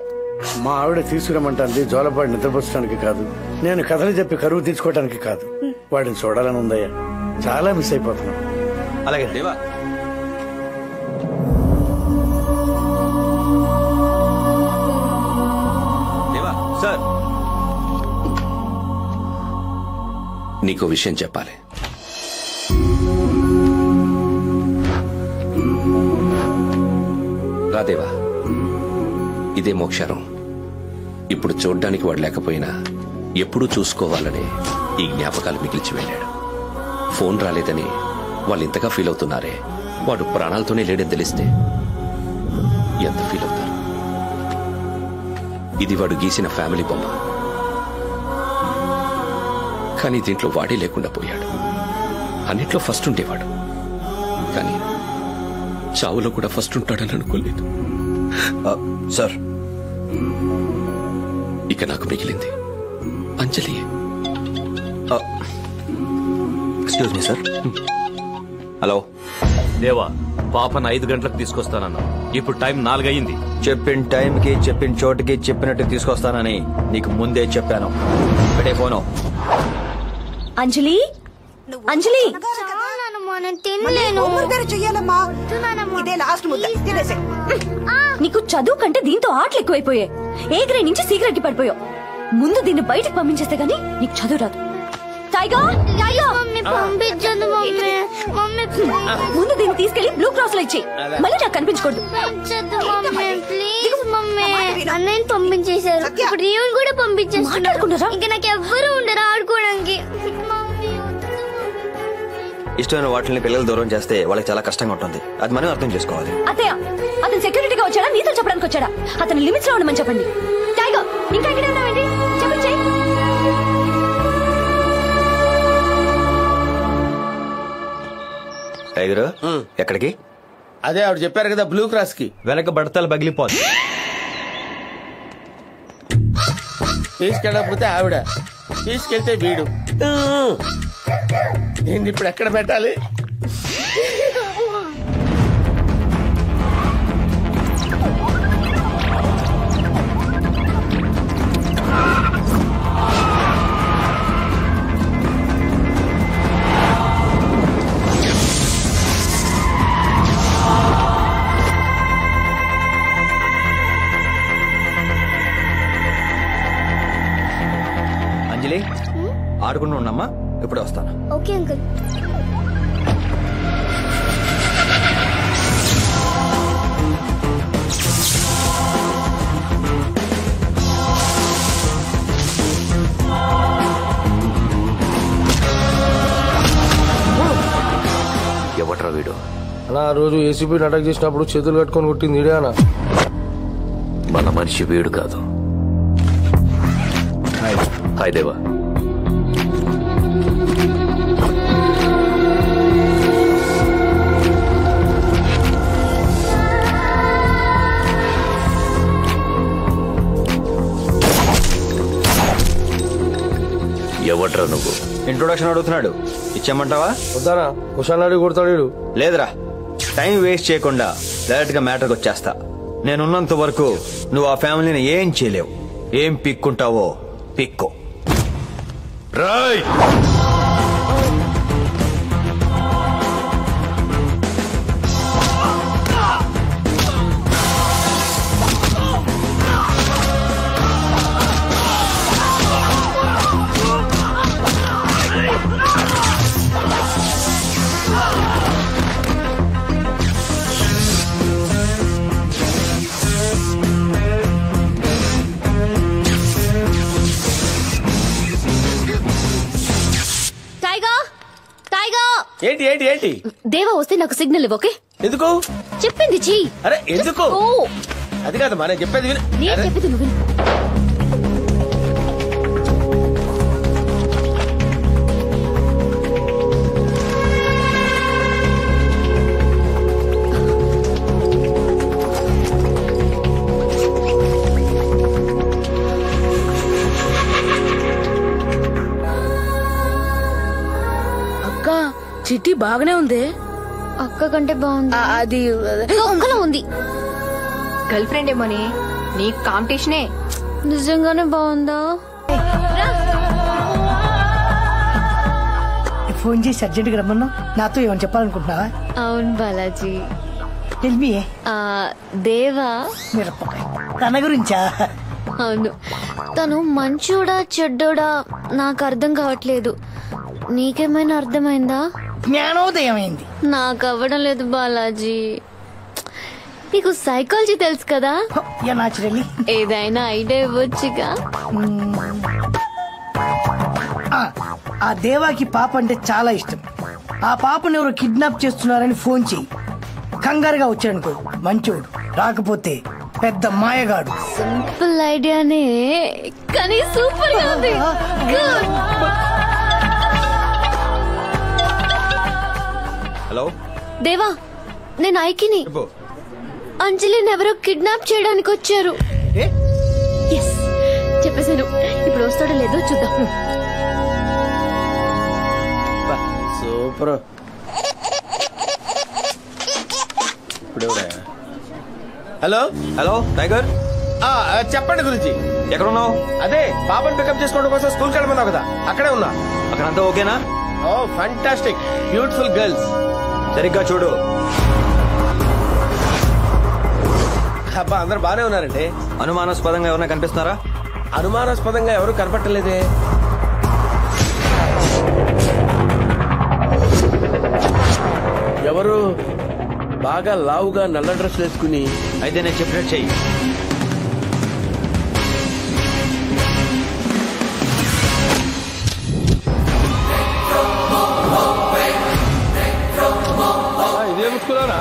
మా ఆవిడ తీసుకురమ్మంటాంది జోలపాడి నిద్రపుచ్చడానికి కాదు, నేను కథలు చెప్పి కరువు తీర్చుకోవడానికి కాదు. వాడిని చూడాలని ఉందయ్యా, చాలా మిస్ అయిపోతున్నాం. అలాగే దేవా. దేవా సార్, నీకో విషయం చెప్పాలి. రాదేవా, ఇదే మోక్షరం. ఇప్పుడు చూడ్డానికి వాడు లేకపోయినా ఎప్పుడూ చూసుకోవాలని ఈ జ్ఞాపకాలు మిగిల్చి వెళ్ళాడు. ఫోన్ రాలేదని వాళ్ళు ఇంతగా ఫీల్ అవుతున్నారే, వాడు ప్రాణాలతోనే లేడని తెలిస్తే ఎంత ఫీల్ అవుతారు? ఇది వాడు గీసిన ఫ్యామిలీ బొమ్మ, కానీ దీంట్లో వాడే లేకుండా పోయాడు. అన్నిట్లో ఫస్ట్ ఉండేవాడు, కానీ చావులో కూడా ఫస్ట్ ఉంటాడని అనుకోలేదు. సార్, ఇక నాకు మిగిలింది Anjali. Excuse me sir. Hello Deva, పాపను 5 గంటలకు తీసుకొస్తానన్నా. ఇప్పుడు టైం 4 అయింది. చెప్పిన టైంకి చెప్పిన చోటుకి చెప్పినట్టు తీసుకొస్తానని నీకు ముందే చెప్పాను. ఇప్పుడే ఫోను. అంజలి అంజలి నీకు చదువు కంటే దీంతో ఆటలు ఎక్కువైపోయాయి. ఏ గ్రేడ్ నుంచి సి గ్రేడ్ కి పడిపోయావు. ముందు దీన్ని బయటకు పంపించేస్తే గానీ నీకు చదువు రాదు. ముందు దీన్ని తీసుకెళ్లి బ్లూ క్రాస్ లో ఇచ్చేయి. మళ్ళీ నాకు కనిపించకూడదు. అన్నయ్యని పంపించేశారు. ఇప్పుడు రీవన్ కూడా పంపించేస్తున్నారు. ఇంకా నాకు ఎవ్వరూ ఉండరు ఆడుకోవడానికి. ఇష్టమైన వాటిని పిల్లలు దూరం చేస్తే వాళ్ళకి చాలా కష్టంగా ఉంటుంది. అది మనం అర్థం చేసుకోవాలి. అత్తయ్య, అతను సెక్యూరిటీగా వచ్చాడా నీతో చెప్పడానికి వచ్చాడా? అతను లిమిట్స్ లో ఉండమని చెప్పండి. టైగర్, ఇంకా ఎక్కడ ఉన్నావండి? చెప్పండి. టైగర్ ఎక్కడికి? అదే ఆవిడ చెప్పారు కదా, బ్లూ క్రాస్ కి. వెనక బడతలు పగిలిపోదు. తీసుకెళ్ళకపోతే ఆవిడ, తీసుకెళ్తే వీడు. నేను ఇప్పుడు ఎక్కడ పెట్టాలి? అంజలి, ఆడుకుంటూ ఉండమ్మా, ఇప్పుడు వస్తాను. Okay uncle. ఎవట్రా వీడు? అలా రోజు ఏసీపీని అటాక్ చేసినప్పుడు చేతులు కట్టుకొని కొట్టింది ఇడేనా? మన మనిషి వీడు కాదు. హాయ్ దేవా. ఎవట్రా నువ్వు? ఇంట్రొడక్షన్ అడుగుతున్నాడు, ఇచ్చామంటావా? వద్దానా? కుషాన్ అడిగి కొడతాడు. లేదురా, టైం వేస్ట్ చేయకుండా డైరెక్ట్ గా మ్యాటర్కి వచ్చేస్తా. నేనున్నంత వరకు నువ్వు ఆ ఫ్యామిలీని ఏం చేయలేవు. ఏం పిక్కుంటావో పిక్కో. రాయ్ ఏంటి ఏంటి ఏంటి? దేవా వస్తే నాకు సిగ్నల్ ఇవ్వు. ఓకే? ఎందుకు చెప్పింది చీ. అరే ఎందుకు? అది కాదు మనం చెప్పేది విను. నేను చెప్పేది నువ్వు విను. చిట్టి బాగానే ఉంది. అక్క కంటే బాగుంది. అది ఒక్కలా ఉంది. గర్ల్ ఫ్రెండ్ ఏమోని నీ కాంపిటీషనే. నిజంగానే బాగుందా? ఫోన్ చేసి అర్జెంట్ గా రమ్మన్నా. నాతో ఏమని చెప్పాలనుకుంటున్నావా? అవును బాలాజీ. దేవా తన గురించా? అవును, తను మంచోడా చెడ్డోడా నాకు అర్థం కావట్లేదు. నీకేమైనా అర్థమైందా? జ్ఞానోదయమైంది. నాకు అవ్వడం లేదు బాలాజీ. నీకు సైకాలజీ తెలుసు కదా? ఏదైనా ఐడియా ఇవ్వచ్చుగా. ఆ దేవాకి పాప అంటే చాలా ఇష్టం. ఆ పాపను ఎవరు కిడ్నాప్ చేస్తున్నారని ఫోన్ చెయ్యి. కంగారుగా వచ్చాడనుకో మంచోడు, రాకపోతే పెద్ద మాయగాడు. సింపుల్ ఐడియానే కానీ సూపర్ గా ఉంది. హలో దేవా, నేను ఐకిని. అంజలిని ఎవరో కిడ్నాప్ చేయడానికి వచ్చారు. చెప్పేశాను. ఇప్పుడు వస్తాడో లేదో చూద్దాం. సూపర్. ఇప్పుడు హలో హలో టైగర్, చెప్పండి గురించి. ఎక్కడున్నావు? అదే పాపని పికప్ చేసుకోవడం కోసం స్కూల్కి వెళ్ళమన్నావు కదా, అక్కడే ఉన్నా. అక్కడంతా ఓకేనా? ఓ ఫంటాస్టిక్, బ్యూటిఫుల్ గర్ల్స్. సరిగ్గా చూడు. అబ్బా అందరు బానే ఉన్నారండి. అనుమానాస్పదంగా ఎవరైనా కనిపిస్తున్నారా? అనుమానాస్పదంగా ఎవరు కనపట్టలేదే. ఎవరు బాగా లావుగా నల్ల డ్రెస్ వేసుకుని? అయితే నేను చెప్పినట్టు చెయ్యి. ఇదే ముసుకులారా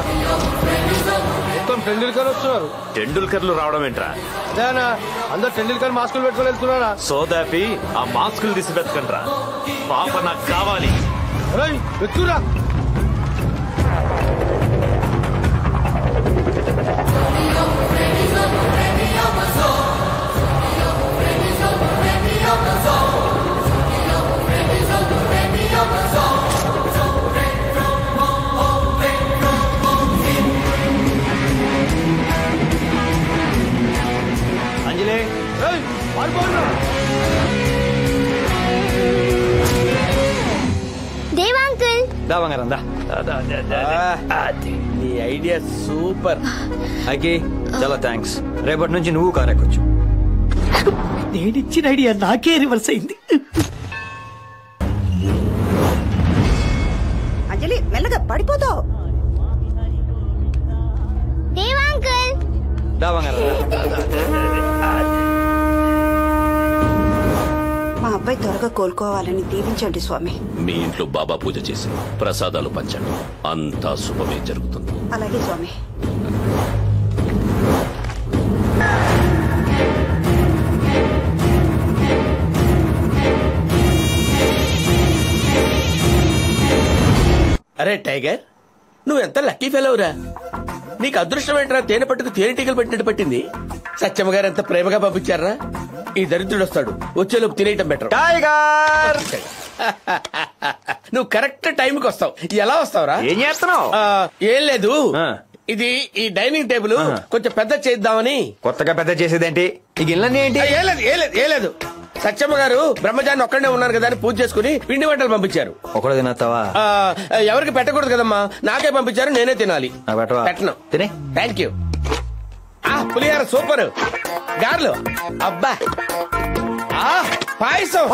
మొత్తం టెండూల్కర్ వస్తున్నారు. టెండూల్కర్లు రావడం ఏంట్రా? అదేనా అందరూ టెండూల్కర్ మాస్కులు పెట్టుకొని వెళ్తున్నారా? సోదాపి ఆ మాస్కులు తీసి వెతకండ్రా. పాప నాకు కావాలి. వెతురా. అంజలి, దేవా అంకుల్. దా బంగారం దా. నీ ఐడియా సూపర్. ఐకి చాలా థ్యాంక్స్. రేపటి నుంచి నువ్వు కార్ ఎక్కొచ్చు. నేనిచ్చిన ఐడియా నాకే రివర్స్ అయింది. అంజలి మెల్లగా పడిపోతావు. దేవా అంకుల్. దా బంగారం మా అబ్బాయి త్వరగా కోలుకోవాలని దీవించండి స్వామి. మీ ఇంట్లో బాబా పూజ చేసి ప్రసాదాలు పంచండి, అంతా శుభమే జరుగుతుంది. అలాగే స్వామి. అరే టైగర్, నువ్వు ఎంత లక్కీ ఫెలోరా. నీకు అదృష్టం ఏంట్రా, తేనె పట్టుకు తేనెటీగలు పట్టినట్టు పట్టింది. సత్యమ్మ గారు ఎంత ప్రేమగా పంపించారా. ఈ దరిద్రుడు వస్తాడు, వచ్చేలోపు తినేయటం బెటర్. టైగర్, నువ్వు కరెక్ట్ టైంకి వస్తావు. ఎలా వస్తావురా? ఏం చేస్తున్నావు? ఏం లేదు, ఇది ఈ డైనింగ్ టేబుల్ కొంచెం పెద్ద చేద్దామని. కొత్తగా పెద్ద చేసేదేంటి? ఈ గిన్నెలన్నీ ఏంటి? ఏ లేదు సత్యమ్మ గారు బ్రహ్మజాన్ని ఒక్కడే ఉన్నారు కదా అని పూజ చేసుకుని పిండి వంటలు పంపించారు. ఒకడు తినస్తావా? ఎవరికి పెట్టకూడదు కదమ్మా, నాకే పంపించారు, నేనే తినాలి. పెట్టను. తినే. Thank you. పులిహార సూపర్. గార్లు అబ్బా. పాయసం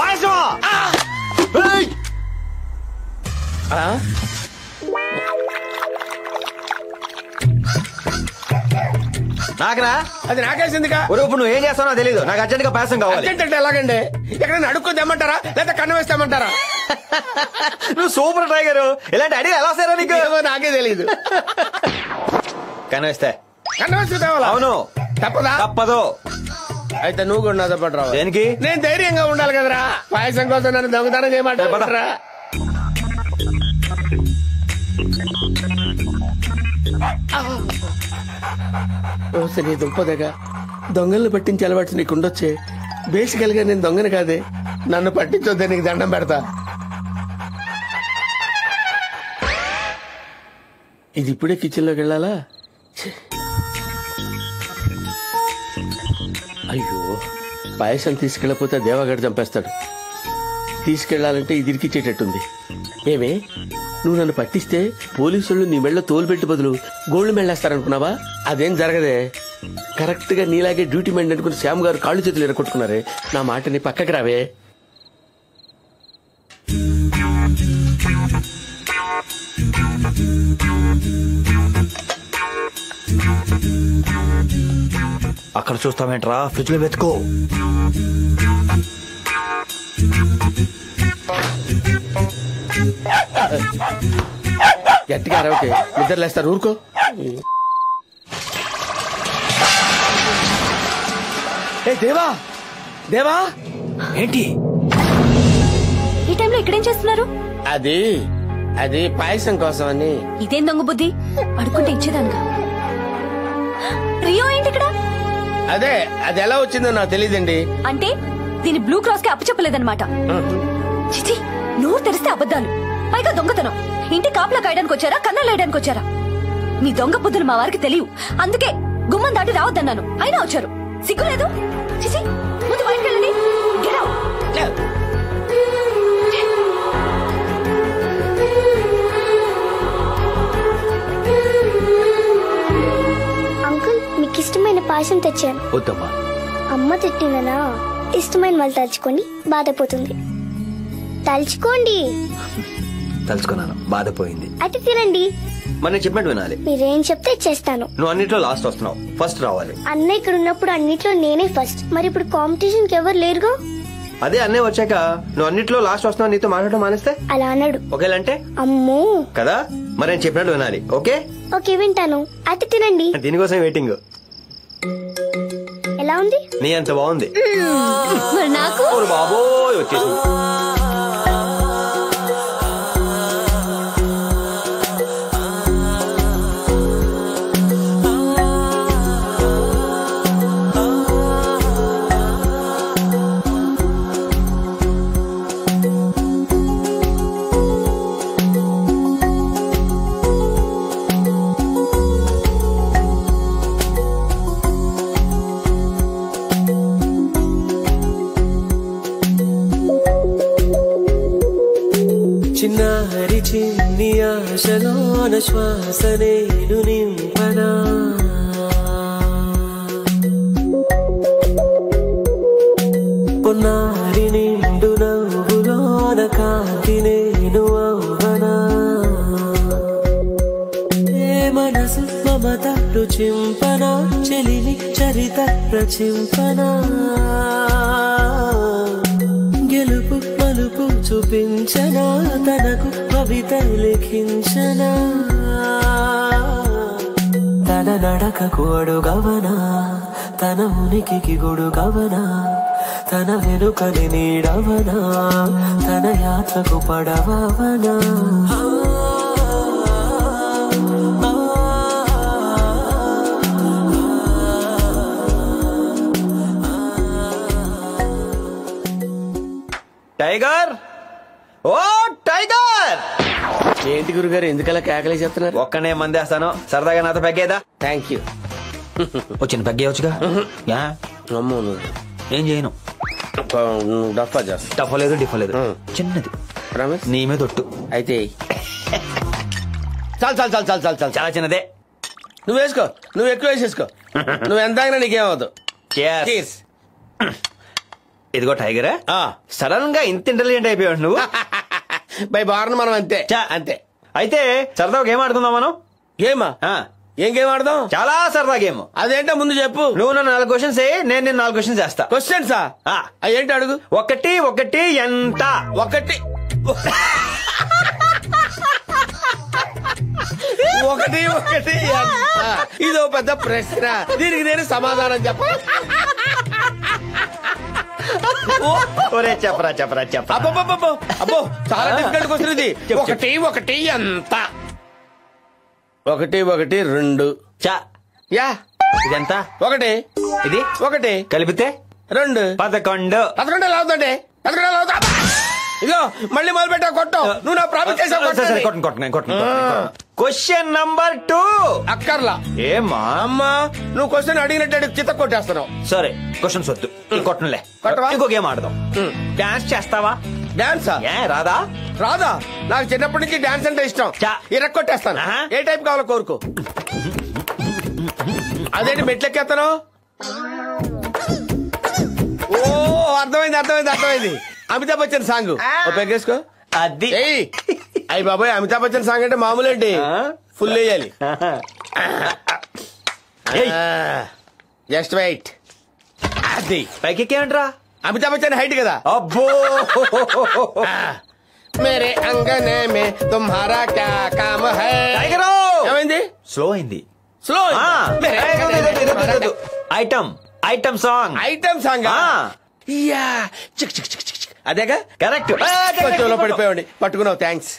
నాకనా? అది నాకేసిందిగా. ఇప్పుడు నువ్వు ఏం చేస్తావో తెలీదు. నాకు అర్జెంట్ గా పాయసం కావాలి. అర్జెంట్ అంటే ఎలాగండి? ఎక్కడైనా అడుక్కు తెమ్మంటారా లేదా కన్ను వేస్తామంటారా? నువ్వు సూపర్ టైగర్. ఇలాంటి ఐడియా ఎలా వస్తారో నీకు? నాకే తెలీదు. కన్ను వేస్తే కన్ను వేస్తే తేవాలా? అవును. తప్పదా? తప్పదు. అయితే నువ్వు కూడా నాతో పాటు రావు. దేనికి? నేను ధైర్యంగా ఉండాలి కదరా. పాయసం కోసం నన్ను దొంగతనం చేయమంటారా? నీ దుంపదగా దొంగలను పట్టించి అలవాటు నీకు ఉండొచ్చే. బేసికల్ గా నేను దొంగని కాదే. నన్ను పట్టించొద్దే, నీకు దండం పెడతా. ఇది ఇప్పుడే కిచెన్ లోకి వెళ్ళాలా? అయ్యో, పాయసం తీసుకెళ్ళకపోతే దేవగాడు చంపేస్తాడు. తీసుకెళ్లాలంటే ఇది ఇరికిచ్చేటట్టుంది. ఏమే, నువ్వు నన్ను పట్టిస్తే పోలీసులు నీ మెళ్ళ తోలుపెట్టి బదులు గోల్డ్ మెళ్ళేస్తారనుకున్నావా? అదేం జరగదే. కరెక్ట్ గా నీలాగే డ్యూటీ మెండ్ అనుకుని శ్యామ్ గారు కాళ్ళు చేతులు ఎరగొట్టుకున్నారే. నా మాటని పక్కకి రావే. అక్కడ చూస్తావేంట్రా, ఫ్రిడ్జ్ లో వెతుకో. గట్టిగా అరవకే, నిద్రలేస్తారు. ఊరుకో. ఏ దేవా, దేవా ఏంటి ఈ టైంలో ఇక్కడేం చేస్తున్నారు? అది పాయసం కోసం అని. ఇదేం దొంగ బుద్ధి, అడుక్కుంటే ఇచ్చేదానుగా. రియో ఏంటి ఇక్కడ? అదే అది ఎలా వచ్చిందో నాకు తెలియదండి. అంటే దీని బ్లూ క్రాస్ కి అప్పచెప్పలేదన్నమాట. చిచి, నోరు తెరిస్తే అబద్ధాలు, పైగా దొంగతనం. ఇంటి కాపలా కాయడానికి వచ్చారా, కన్నాలు వేయడానికి వచ్చారా? నీ దొంగ బుద్ధులు మా వారికి తెలియవు. అందుకే గుమ్మం దాటి రావద్దన్నాను, అయినా వచ్చారు. సిగ్గులేదు? చిసి, ముందు బయటికి వెళ్ళండి. Get out. అంకుల్, మీకు ఇష్టమైన పాయసం తెచ్చాను. వద్దమ్మా. అమ్మ తిట్టిననా ఇష్టమైన వాళ్ళు తలుచుకొని బాధపోతుంది. తలుచుకోండి. తలుచుకున్నాను, బాధపోయింది. అయితే తినండి. మరి నేను చెప్పినట్టు వినాలి. మీరేం చెప్తే చేస్తాను. నువ్వు అన్నిట్లో లాస్ట్ వస్తున్నావు, ఫస్ట్ రావాలి. అన్న ఇక్కడ ఉన్నప్పుడు అన్నిట్లో నేనే ఫస్ట్. మరి ఇప్పుడు కాంపిటీషన్ కి ఎవరు లేరుగా. అదే అన్నయ్య వచ్చాక నువ్వు అన్నిట్లో లాస్ట్ వస్తున్నావు, నీతో మాట్లాడటం మానేస్తే అలా అన్నాడు. ఓకేలంటే అమ్మో కదా, మరి నేను చెప్పినట్టు వినాలి. ఓకే ఓకే వింటాను. అయితే తినండి. దీనికోసం వెయిటింగ్. ఎలా ఉంది? నీ అంత బాగుంది. నాకు బాబోయ్ వచ్చేసింది. చిన్నారి చిన్ని ఆశలోన శ్వాస నేను నింపనా, పొన్నారి నిండు నవ్వులోన కాంతి నేను అవ్వనా, ఏ మనసు మమత రుచింపనా, చెలిమి చరిత ప్రచింపనా, గెలుపు మలుపు చూపించనా, తనకు కవిత లిఖించనా, తన నడకకు అడుగవనా, తన ఉనికికి గొడుగవనా, తన వెనుకని నీడవనా, తన యాత్రకు పడవనా. టైగర్, ఓ టైగర్! ఏంటి గురుగారు ఎందుకలా కేకలే చెప్తున్నారు? ఒక్కనే మందేస్తాను, సరదాగా నాతో పెగ్గేదా? Thank you. వచ్చిన పెగ్గేయచ్చుగా. అమ్మో నువ్వు ఏం చేయను. డఫా చేస్తా. డఫా లేదు డిఫా లేదు, చిన్నది నీ మీద ఒట్టు. అయితే చాలు చాలు చాలు చాలు చాలు చాలు చాలా చిన్నదే. నువ్వు వేసుకో, నువ్వు ఎక్కువ వేసేసుకో. నువ్వు ఎంత తాగినా నీకేమవుతు. ఇదిగో టైగర్, సడన్ గా ఇంత ఇంటెలిజెంట్ అయిపోయావు నువ్వు. బై బార్న్ మనం అంతే అంతే. అయితే సరదాగా గేమ్ ఆడుకుందాం మనం. గేమా? ఏం గేమ్ ఆడదాం? చాలా సరదా గేమ్. అదేంటో ముందు చెప్పు. నువ్వు నన్ను 4 క్వశ్చన్స్ నేను నిన్ను 4 క్వశ్చన్స్ చేస్తా. క్వశ్చన్సా? ఏంటి అడుగు. ఒకటి ఒకటి ఎంత? ఒకటి ఒకటి ఒకటి ఇదో పెద్ద ప్రశ్న, దీనికి నేను సమాధానం చెప్పాలి. చెప్పరా చెప్పరా చెప్పరా. అబ్బో చాలా డిఫికల్ట్ క్వశ్చన్ ఇది. ఒకటి ఒకటి ఎంత? 1 1 2. యా ఇదెంత? 1. ఇది 1 కలిపితే 2. 11. 11 ఎలా అవుతుందండి? 11 ఎలా అవుతా? ఇగో మళ్ళీ మొదలు పెట్టా కొట్టం. నువ్వు నా ప్రామిస్ చేసావు. Question number 2. అక్కర్లా. ఏమా అమ్మా నువ్వు క్వశ్చన్ అడిగినట్టు చిత్త కొట్టేస్తున్నావు. సరే క్వశ్చన్స్ వద్దు, కొట్టనులే. ఇంకో గేమ్ ఆడదాం. డాన్స్ చేస్తావా? డాన్సా? రాదా? రాదా? నాకు చిన్నప్పటి నుంచి డాన్స్ అంటే ఇష్టం. ఇరక్కొట్టేస్తాను. ఏ టైప్ కావాలో కోరుకో. అదేంటి మెట్లెక్కేస్తాను? ఓ అర్థమైంది అర్థమైంది అర్థమైంది. అమితాబ్ బచ్చన్ సాంగ్ పెగ్గేసుకో. అది అయ్యి బాబాయ్, అమితాబ్ బచ్చన్ సాంగ్ అంటే మామూలు ఏంటి, ఫుల్ వేయాలి. Just wait. అది పైకి ఎక్కేమంటరా? అమితాబ్ బచ్చన్ హైట్ కదా. అబ్బో మేరే అంగనే మే తుమ్హారా క్యా కామ్ హై. ఏమైంది? స్లో అయింది. Slow item item song. Item song అదేగా కరెక్ట్. కొంచెంలో పడిపోయావండి, పట్టుకున్నావు. థ్యాంక్స్.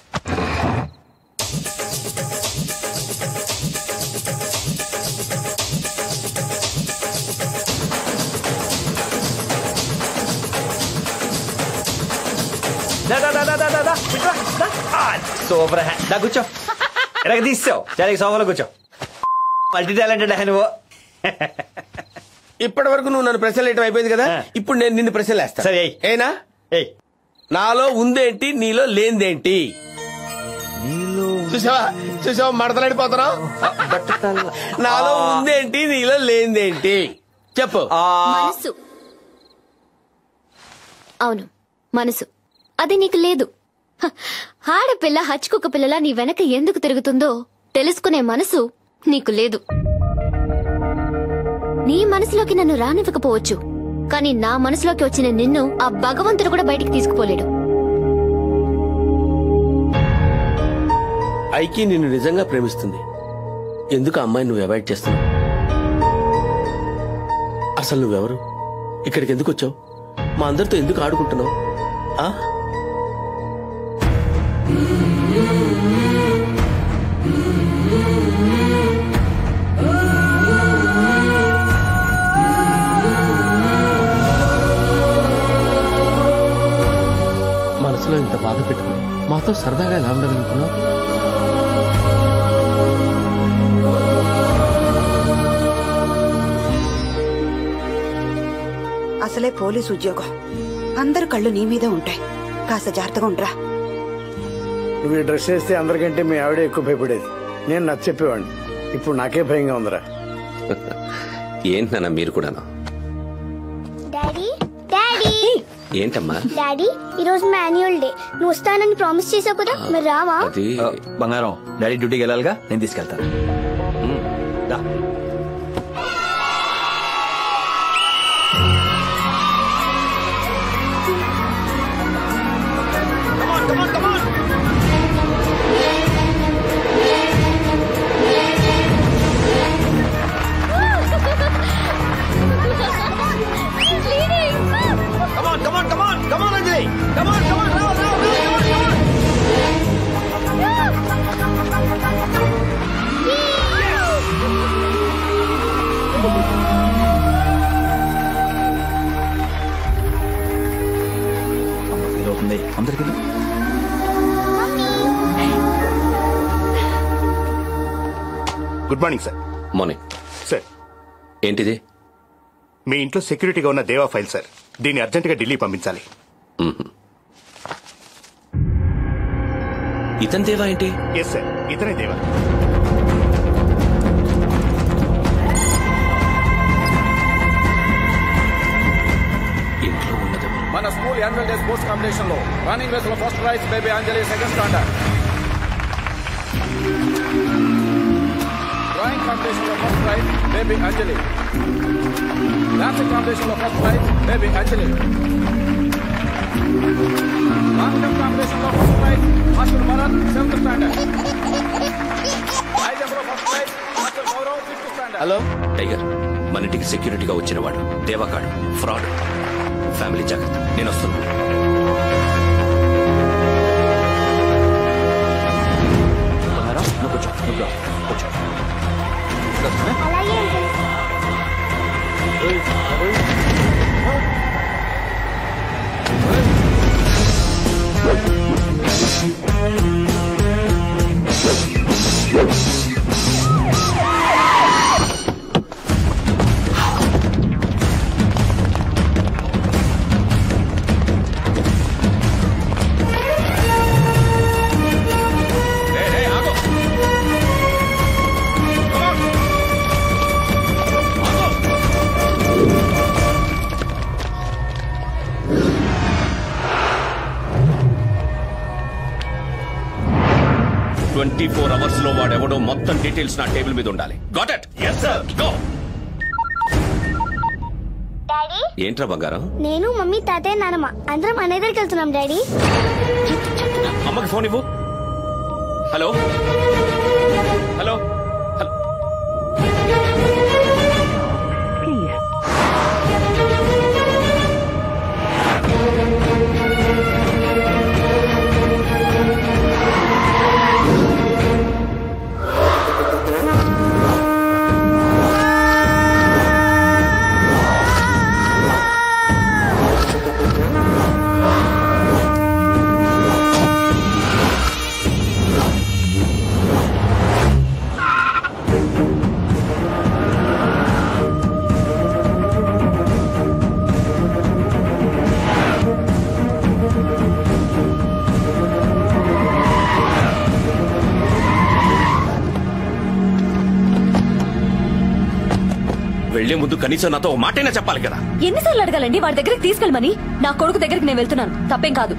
సూపర్. దా కూర్చో. ఎలాగ తీసావు? చాలా సోఫాలో కూర్చో. మల్టీ టాలెంటెడ్ ఆయన. ఇప్పటి వరకు నువ్వు నన్ను ప్రశ్నలు వేయటం అయిపోయింది కదా, ఇప్పుడు నేను నిన్ను ప్రశ్నలు వేస్తా. సరే ఏనా? నాలో ఉందేంటి, నీలో లేనిదేంటి? చూసావా మడతలాడిపోతున్నావు? నాలో ఉందేంటి, నీలో లేనిదేంటి? చెప్పు. మనసు. అవును, మనసు. అది నీకు లేదు. ఆడపిల్ల హచ్చుకుక్క పిల్లలా నీ వెనక ఎందుకు తిరుగుతుందో తెలుసుకునే మనసు నీకు లేదు. నీ మనసులోకి నన్ను రానివ్వకపోవచ్చు, కానీ నా మనసులోకి వచ్చిన నిన్ను ఆ భగవంతుడు కూడా బయటికి తీసుకుపోలేడు. ఐకి నిన్ను నిజంగా ప్రేమిస్తుంది. ఎందుకు ఆ అమ్మాయి నువ్వు అవాయిడ్ చేస్తున్నావు? అసలు నువ్వెవరు? ఇక్కడికి ఎందుకు వచ్చావు? మా అందరితో ఎందుకు ఆడుకుంటున్నావు? మనసులో ఇంత బాధ పెట్టుకుని మాతో సరదాగా ఎలా ఉండగలుగుతున్నావు? అసలే పోలీసు ఉద్యోగం, అందరు కళ్ళు నీ మీదే ఉంటాయి. కాస్త జాగ్రత్తగా ఉండరా. నువ్వు ఈ డ్రెస్ వేస్తే అందరికంటే మీ ఆవిడే ఎక్కువ భయపడేది. నేను నచ్చ చెప్పేవాడిని. ఇప్పుడు నాకే భయంగా ఉందిరా. ఏంటన్నా మీరు కూడాను? డాడీ డాడీ ఏంటమ్మా? డాడీ ఈ రోజు మాన్యువల్ డే, నువ్వు వస్తానని ప్రామిస్ చేసావు కదా, మరి రావా? బంగారం, డాడీ డ్యూటీకి వెళ్ళాలిగా, నేను తీసుకెళ్తాను. అందరికీ good morning sir. Morning sir. ఏంటిది? మీ ఇంట్లో సెక్యూరిటీగా ఉన్న దేవా ఫైల్ సార్. దీన్ని అర్జెంటుగా ఢిల్లీ పంపించాలి. ఇతని దేవా ఏంటి? ఎస్ సార్, ఇతనే దేవా. మన school annual day sports competition లో రన్నింగ్ రేస్ లో first prize baby Anjali, second standard. Drawing competition లో first prize baby Anjali. Dancing competition లో first prize baby Anjali. Long jump competition లో first prize master Bharat, seventh standard. High jump లో first prize master Gaurav, fifth standard. Hello tiger, మన ఇంటికి సెక్యూరిటీగా వచ్చిన వాడు దేవాకాడు, ఫ్రాడ్. ఫ్యామిలీ జాగ్రత్త, నేను వస్తున్నాను. hours లో వాడెవడో మొత్తం డీటెయిల్స్ నా టేబుల్ మీద ఉండాలి. Got it? yes sir, go. Daddy ఏంట్రా బంగారం? నేను మమ్మీ తాతయ్య నానమ్మ అందరం మన దగ్గరికి వెళ్తున్నాం డాడీ. అమ్మకి ఫోన్ ఇవ్వు. Hello hello. వెళ్లే ముందు కనీసం నాతో ఒక మాటైనా చెప్పాలి కదా. ఎన్నిసార్లు అడగాలండి వాడి దగ్గరికి తీసుకెళ్ళమని? నా కొడుకు దగ్గరికి నేను వెళ్తున్నాను, తప్పేం కాదు.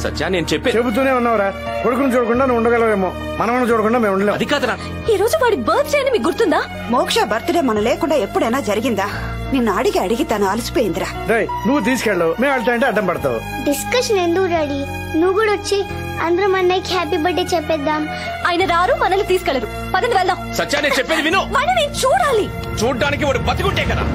సత్యా నేను చెబుతూనే ఉన్నావురా, కొడుకును చూడకుండా నువ్వు ఉండగలవేమో, మనమను చూడకుండా మేము ఉండలేము. అది కాదురా, ఈ రోజు వాడి బర్త్డే అని మీకు గుర్తుందా? మోక్ష బర్త్డే మన లేకుండా ఎప్పుడైనా జరిగిందా? నిన్ను అడిగి తను అలసిపోయిందిరా. నువ్వు తీసుకెళ్ళవు, మేము వెళ్తాంటే అడ్డం పడతావు. డిస్కషన్ ఎందుకు డాడీ? నువ్వు కూడా వచ్చి అందరం అన్నయ్యకి హ్యాపీ బర్త్డే చెప్పేద్దాం. ఆయన రారు, మనల్ని తీసుకెళ్లరు. పదండి వెళ్దాం. సత్యా నేను చెప్పేది విను. వాడిని నేను చూడాలి. చూడ్డానికి వాడు బతికుంటే కదా.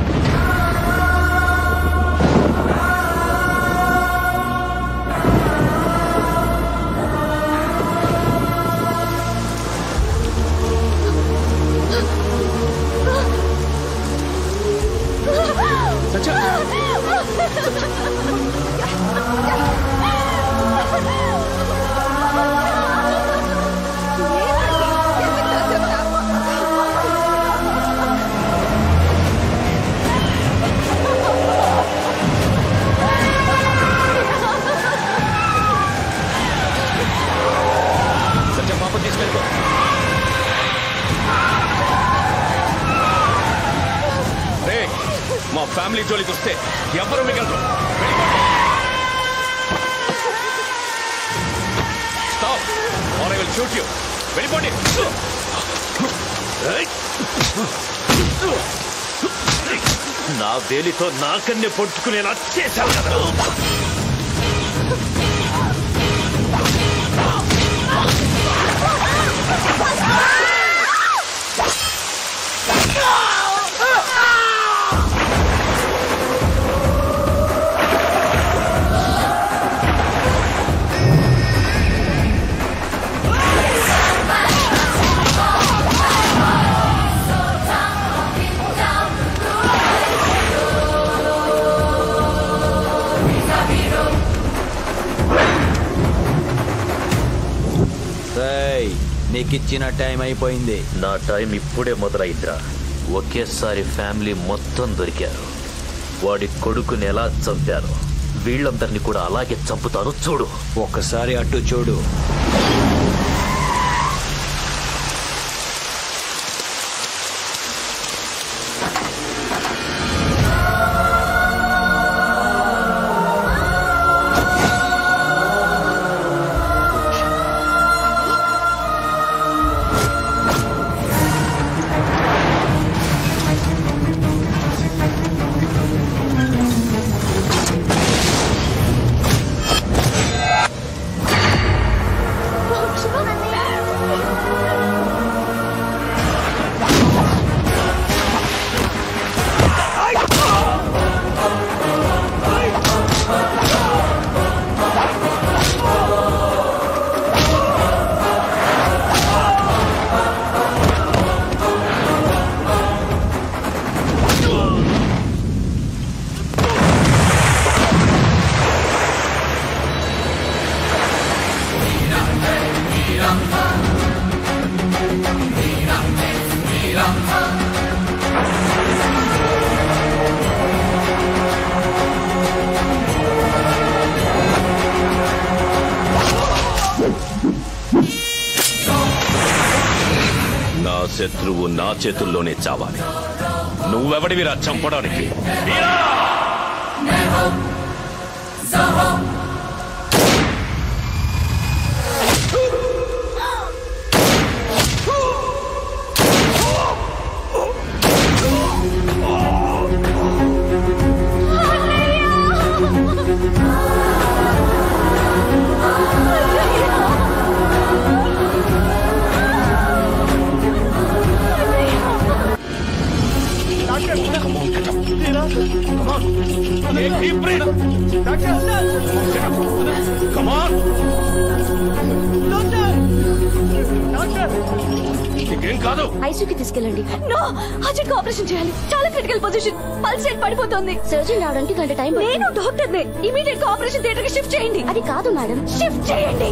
మా ఫ్యామిలీ జోలికి వస్తే ఎవరు మిగలరు. Stop or I will shoot you. వెళ్ళిపోండి. నా వేలితో నాకన్నే పొట్టుకునేలా చేశావు కదా. నీకిచ్చిన టైం అయిపోయింది. నా టైం ఇప్పుడే మొదలైందిరా. ఒకేసారి ఫ్యామిలీ మొత్తం దొరికారు. వాడి కొడుకుని ఎలా చంపారు, వీళ్ళందరినీ కూడా అలాగే చంపుతారు. చూడు, ఒక్కసారి అటు చూడు. నా శత్రువు నా చేతుల్లోనే చావాలి. నువ్వెవడివిరా చంపడానికి? ఐసీయూకి తీసుకెళ్ళండి. నో, అర్జెంట్ ఆపరేషన్ చేయాలి. చాలా క్రిటికల్ పొజిషన్. పల్స్ రేట్ పడిపోతుంది. సర్జన్ రావడానికి గంట టైం. నేను డాక్టర్నే. ఇమీడియట్ గా ఆపరేషన్ థియేటర్ కి షిఫ్ట్ చేయండి. అది కాదు మేడం, షిఫ్ట్ చేయండి.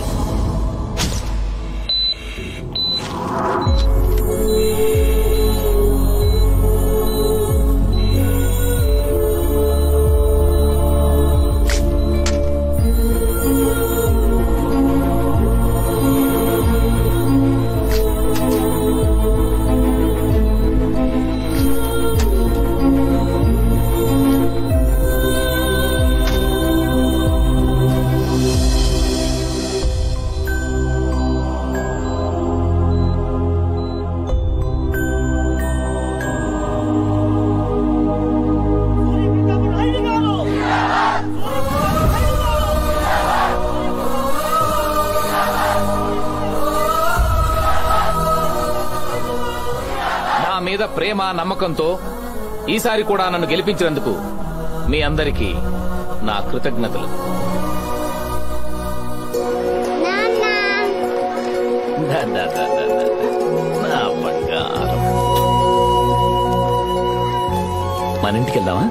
మీద ప్రేమ నమ్మకంతో ఈసారి కూడా నన్ను గెలిపించినందుకు మీ అందరికీ నా కృతజ్ఞతలు. నా బంగారం. మన ఇంటికి వెళ్దామా?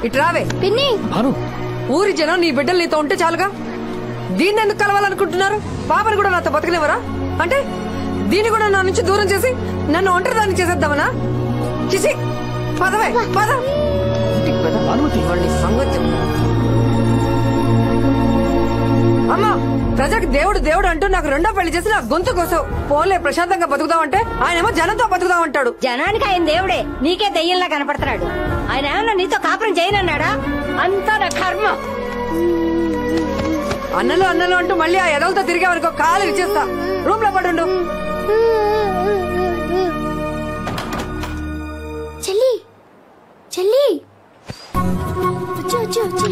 ఇట్రావే పిన్ని. భాను, ఊరి జనం నీ బిడ్డలు నీతో ఉంటే చాలుగా. దీన్ని ఎందుకు కలవాలనుకుంటున్నారు? పాపని కూడా నాతో బతకనివ్వరా? అంటే దీన్ని కూడా నా నుంచి దూరం చేసి నన్ను ఒంటరి దాన్ని చేసేద్దామనా? చిసి పదవే పద. అమ్మా, ప్రజలకు దేవుడు దేవుడు అంటూ నాకు రెండో పెళ్లి చేసి నా గొంతు కోసం పోలే ప్రశాంతంగా బతుకుదామంటే ఆయనేమో జనంతో బతుకుదామంటాడు. జనానికి ఆయన దేవుడే, నీకే దెయ్యంలా కనపడుతున్నాడు. ఆయన ఏమన్నా నీతో కాపురం చేయనన్నాడా? అంతా నా కర్మ. అన్నలు అన్నలు అంటూ మళ్ళీ ఆ ఎదలతో తిరిగేవనుకో కాలు ఇచ్చేస్తా. రూమ్ లో పడుండు. చెల్లి చెల్లి వచ్చి వచ్చి వచ్చి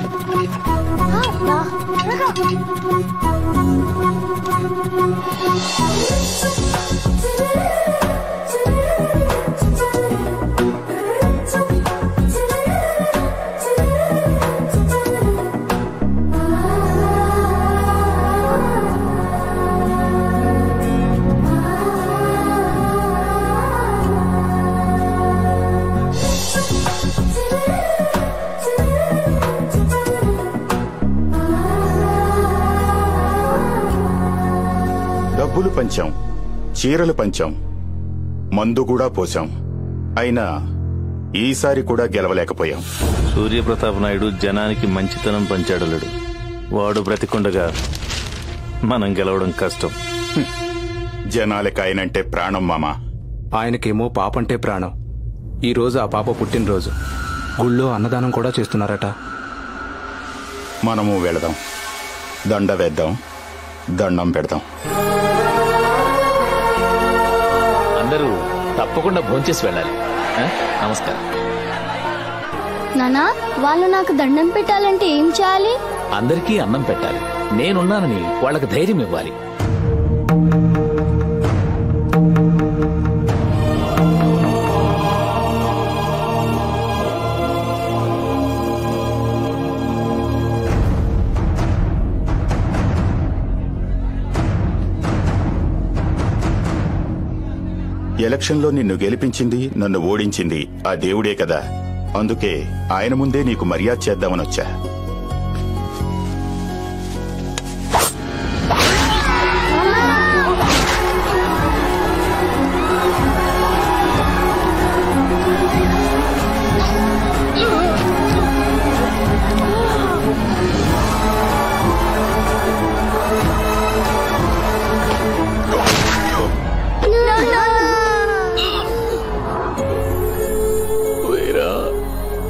డబ్బులు పంచాం, చీరలు పంచాం, మందు కూడా పోసాం. అయినా ఈసారి కూడా గెలవలేకపోయాం. సూర్యప్రతాప్ నాయుడు జనానికి మంచితనం పంచాడలేడు. వాడు బ్రతికుండగా మనం గెలవడం కష్టం. జనాలకి ఆయనంటే ప్రాణం మామా. ఆయనకేమో పాపంటే ప్రాణం. ఈరోజు ఆ పాప పుట్టినరోజు. గుళ్ళో అన్నదానం కూడా చేస్తున్నారట. మనము వెళదాం, దండ వేద్దాం, దండం పెడదాం. అందరూ తప్పకుండా భోంచేసి వెళ్ళాలి. నమస్కారం. నానా, వాళ్ళు నాకు దండం పెట్టాలంటే ఏం చేయాలి? అందరికీ అన్నం పెట్టాలి. నేనున్నానని వాళ్ళకి ధైర్యం ఇవ్వాలి. ఎలక్షన్లో నిన్ను గెలిపించింది, నన్ను ఓడించింది ఆ దేవుడే కదా. అందుకే ఆయన ముందే నీకు మర్యాద చేద్దామని వచ్చా.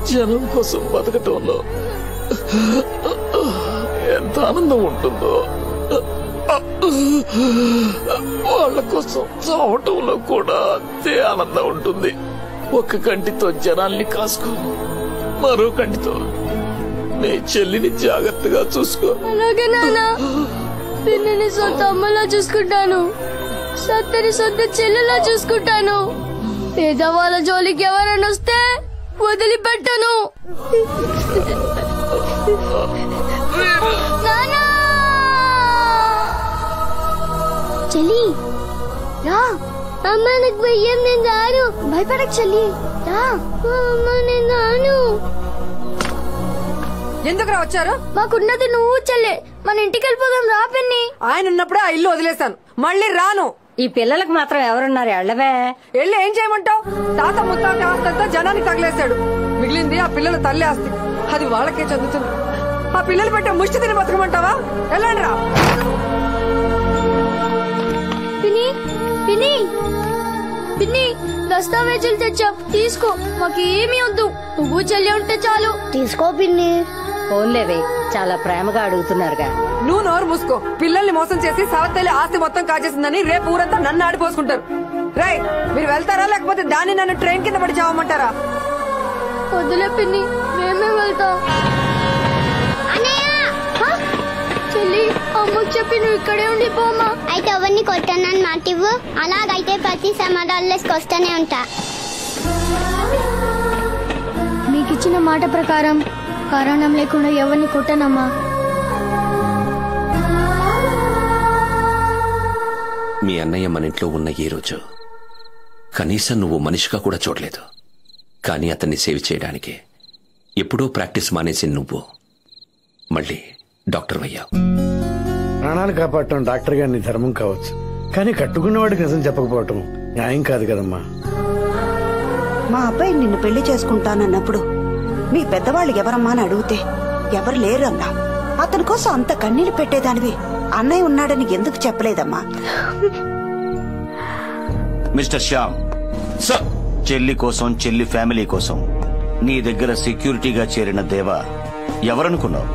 జనం కోసం బతకటంలో ఎంత ఆనందం ఉంటుందో వాళ్ళ కోసం చావటంలో కూడా అంతే ఆనందం ఉంటుంది. ఒక కంటితో జనాల్ని కాసుకో, మరో కంటితో నీ చెల్లిని జాగ్రత్తగా చూసుకో. అలాగే నాన్న, పిన్నిని సొంత అమ్మలా చూసుకుంటాను, సత్తని సొంత చెల్లెలా చూసుకుంటాను. పేదవాళ్ళ జోలికి ఎవరైనా వస్తే వదిలిపెట్టను. చెల్లి రా, అమ్మ నాకు భయం, నేను రాను. భయపడకు చెల్లి, రా. అమ్మ నేను రాను. ఎందుకురా వచ్చారు? మాకున్నది నువ్వు చెల్లి, మన ఇంటికి వెళ్ళిపోదాం రా పిన్ని. ఆయన ఉన్నప్పుడే ఆ ఇల్లు వదిలేశాను, మళ్ళీ రాను. ఈ పిల్లలకు మాత్రం ఎవరున్నారు? ఎళ్ళవే. వెళ్ళి ఏం చేయమంటావు? తాత ముత్తాత ఆస్తంతా జనానికి తగిలేశాడు. మిగిలింది ఆ పిల్లల తల్లి ఆస్తి, అది వాళ్ళకే చదువుతుంది. ఆ పిల్లలు పెట్టే ముష్టి తిని బతకమంటావా? వెళ్ళండి రా. పిన్ని పిన్ని పిన్ని, దస్తావేజులు తెచ్చాం, తీసుకో. మాకు ఏమీ వద్దు, నువ్వు చెల్లి ఉంటే చాలు. తీసుకో పిన్ని. ఫోన్లేవే, చాలా ప్రేమగా అడుగుతున్నారుగా. నువ్వు నోరు మూసుకో. పిల్లల్ని మోసం చేసి సావతల్లి ఆస్తి మొత్తం కాజేసిందని రేపు ఊరంతా నన్ను ఆడిపోసుకుంటారు. రై, మీరు వెళ్తారా లేకపోతే దాన్ని నన్ను ట్రైన్ కింద పడి చావమంటారా? వద్దులే పిన్ని, మేమే వెళ్తాం. చెల్లి, అమ్మకి అమ్మకి చెప్పి నువ్వు ఇక్కడే ఉండిపోమా. అయితే ఎవరిని కొట్టానని మాటివ్వు. అలాగైతే ప్రతి సమాధానాలకు వస్తూనే ఉంటా. మీకు ఇచ్చిన మాట ప్రకారం కారణం లేకుండా ఎవరిని కొట్టనమ్మా. మీ అన్నయ్య మన ఇంట్లో ఉన్న ఈ రోజు కనీసం నువ్వు మనిషిగా కూడా చూడలేదు. కానీ అతన్ని సేవ్ చేయడానికి ఎప్పుడో ప్రాక్టీస్ మానేసి నువ్వు మళ్ళీ డాక్టర్ అయ్యావు. ప్రాణాలు కాపాడటం డాక్టర్ గారిని ధర్మం కావచ్చు, కానీ కట్టుకున్నవాడికి నిజం చెప్పకపోవటం న్యాయం కాదు కదమ్మా. మా అబ్బాయి నిన్ను పెళ్లి చేసుకుంటానన్నప్పుడు మీ పెద్దవాళ్ళు ఎవరమ్మా అని అడిగితే ఎవరు లేరన్నా. అతని కోసం అంత కన్నీళ్లు పెట్టేదానివి అన్నయ్య ఉన్నాడని ఎందుకు చెప్పలేదమ్మా? మిస్టర్ శ్యామ్, చెల్లి కోసం, చెల్లి ఫ్యామిలీ కోసం నీ దగ్గర సెక్యూరిటీగా చేరిన దేవ ఎవరనుకున్నావు?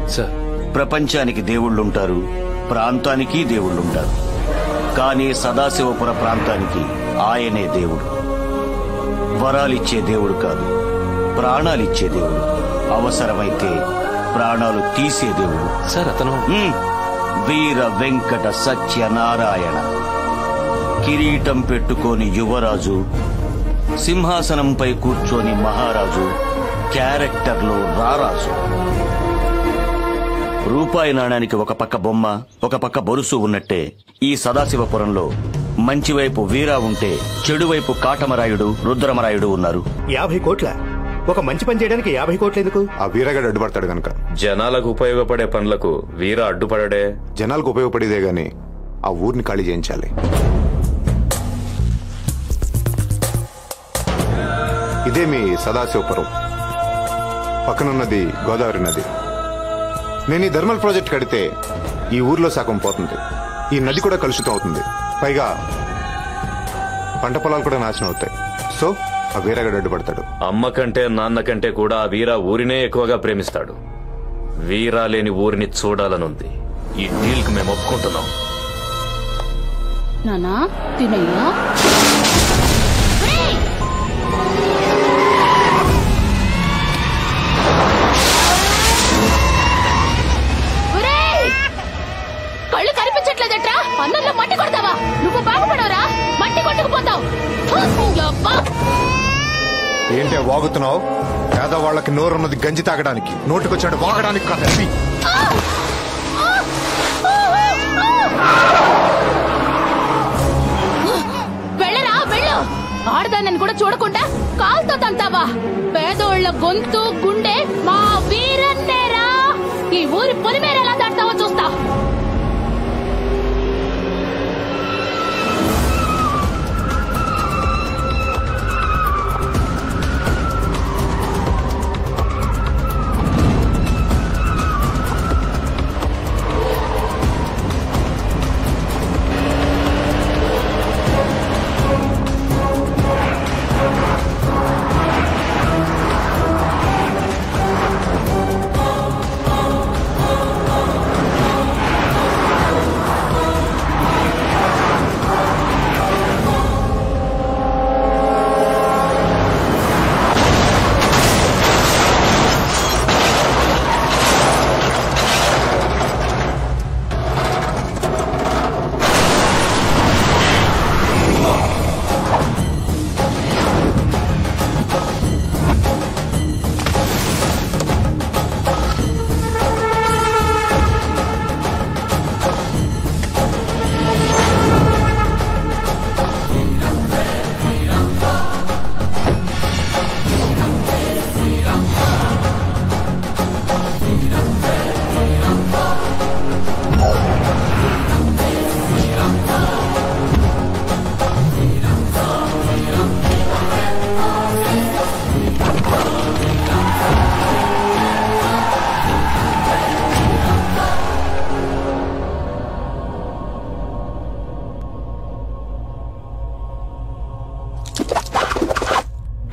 ప్రపంచానికి దేవుళ్ళుంటారు, ప్రాంతానికి దేవుళ్ళుంటారు. కానీ సదాశివపుర ప్రాంతానికి ఆయనే దేవుడు. వరాలిచ్చే దేవుడు కాదు, ప్రాణాలిచ్చే దేవుడు. అవసరమైతే ప్రాణాలు తీసే దేవుడు. అతను వీర వెంకట సత్యనారాయణ. కిరీటం పెట్టుకోని యువరాజు, సింహాసనంపై కూర్చొని మహారాజు, క్యారెక్టర్లో రారాజు. రూపాయి నాణానికి ఒక పక్క బొమ్మ, ఒక పక్క బొరుసు ఉన్నట్టే ఈ సదాశివపురంలో మంచి వైపు వీరా ఉంటే చెడు వైపు కాటమరాయుడు, రుద్రమరాయుడు ఉన్నారు. 50 కోట్ల ఒక మంచి పని చేయడానికి 50 కోట్లు ఎందుకు? ఆ వీరగాడు అడ్డుపడతాడు గనక. జనాలకు ఉపయోగపడే పనులకు వీర అడ్డుపడడే. జనాలకు ఉపయోగపడేదే గాని ఆ ఊరిని ఖాళీ చేయించాలి. ఇదే మీ సదాశివపురం. పక్కనున్నది గోదావరి నది. నేను ఈ థర్మల్ ప్రాజెక్ట్ కడితే ఈ ఊర్లో సగం పోతుంది. ఈ నది కూడా కలుషితం అవుతుంది. పైగా పంట పొలాలు కూడా నాశనం అవుతాయి. సో ఆ వీరగాడు అడ్డుపడతాడు. అమ్మ కంటే నాన్న కంటే కూడా ఆ వీర ఊరినే ఎక్కువగా ప్రేమిస్తాడు. వీరా లేని ఊరిని చూడాలనుంది. ఈ డీల్ కి మేము ఒప్పుకుంటున్నాం. నానా తినయ్యా. కళ్ళు కనిపించట్లేదట్రా? అన్నంలో మట్టి కొడతావా? నువ్వు బాగుపడవరా? మట్టి కొట్టుకుపోతావు. ఏంటే వాగుతున్నావు? పేదవాళ్ళకి నోరున్నది గంజి తాగడానికి, నోటికొచ్చాడు వాగడానికి కాదు. వెళ్ళరా వెళ్ళు. ఆడదాన్ని కూడా చూడకుండా కాల్తో తంతావా? పేదోళ్ల గొంతు గుండె మా వీరన్నేరా. ఈ ఊరి పొలిమేరెలా దాటావో చూస్తా.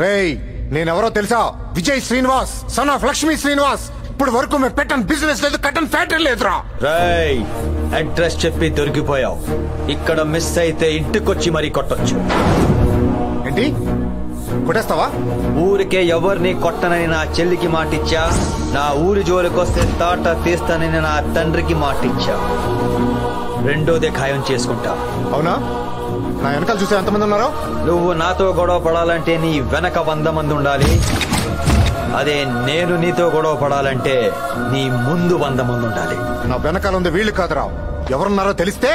రేయ్, నేనెవరో తెలుసా? Vijay Srinivas, son of Lakshmi Srinivas. ఇప్పుడు వరకు మేము పెట్టని బిజినెస్ లేదు, కట్టని ఫ్యాక్టరీ లేదురా. రేయ్, అడ్రస్ చెప్పి దొరికిపోయావు. ఇక్కడ మిస్ అయితే ఇంటికొచ్చి మరీ కొట్టొచ్చు. ఏంటి కొట్టేస్తావా? ఊరికే ఎవరిని కొట్టనని నా చెల్లికి మాటిచ్చా. నా ఊరి జోలికొస్తే తాట తీస్తానని నా తండ్రికి మాటిచ్చా. రెండోదే ఖాయం చేసుకుంటా. అవునా? నా వెనకాల చూసే ఎంతమంది ఉన్నారో? నువ్వు నాతో గొడవ పడాలంటే నీ వెనక 100 మంది ఉండాలి. అదే నేను నీతో గొడవ పడాలంటే నీ ముందు 100 మంది ఉండాలి. నా వెనకాల ఉంది వీళ్ళు కాదురా, ఎవరున్నారో తెలిస్తే.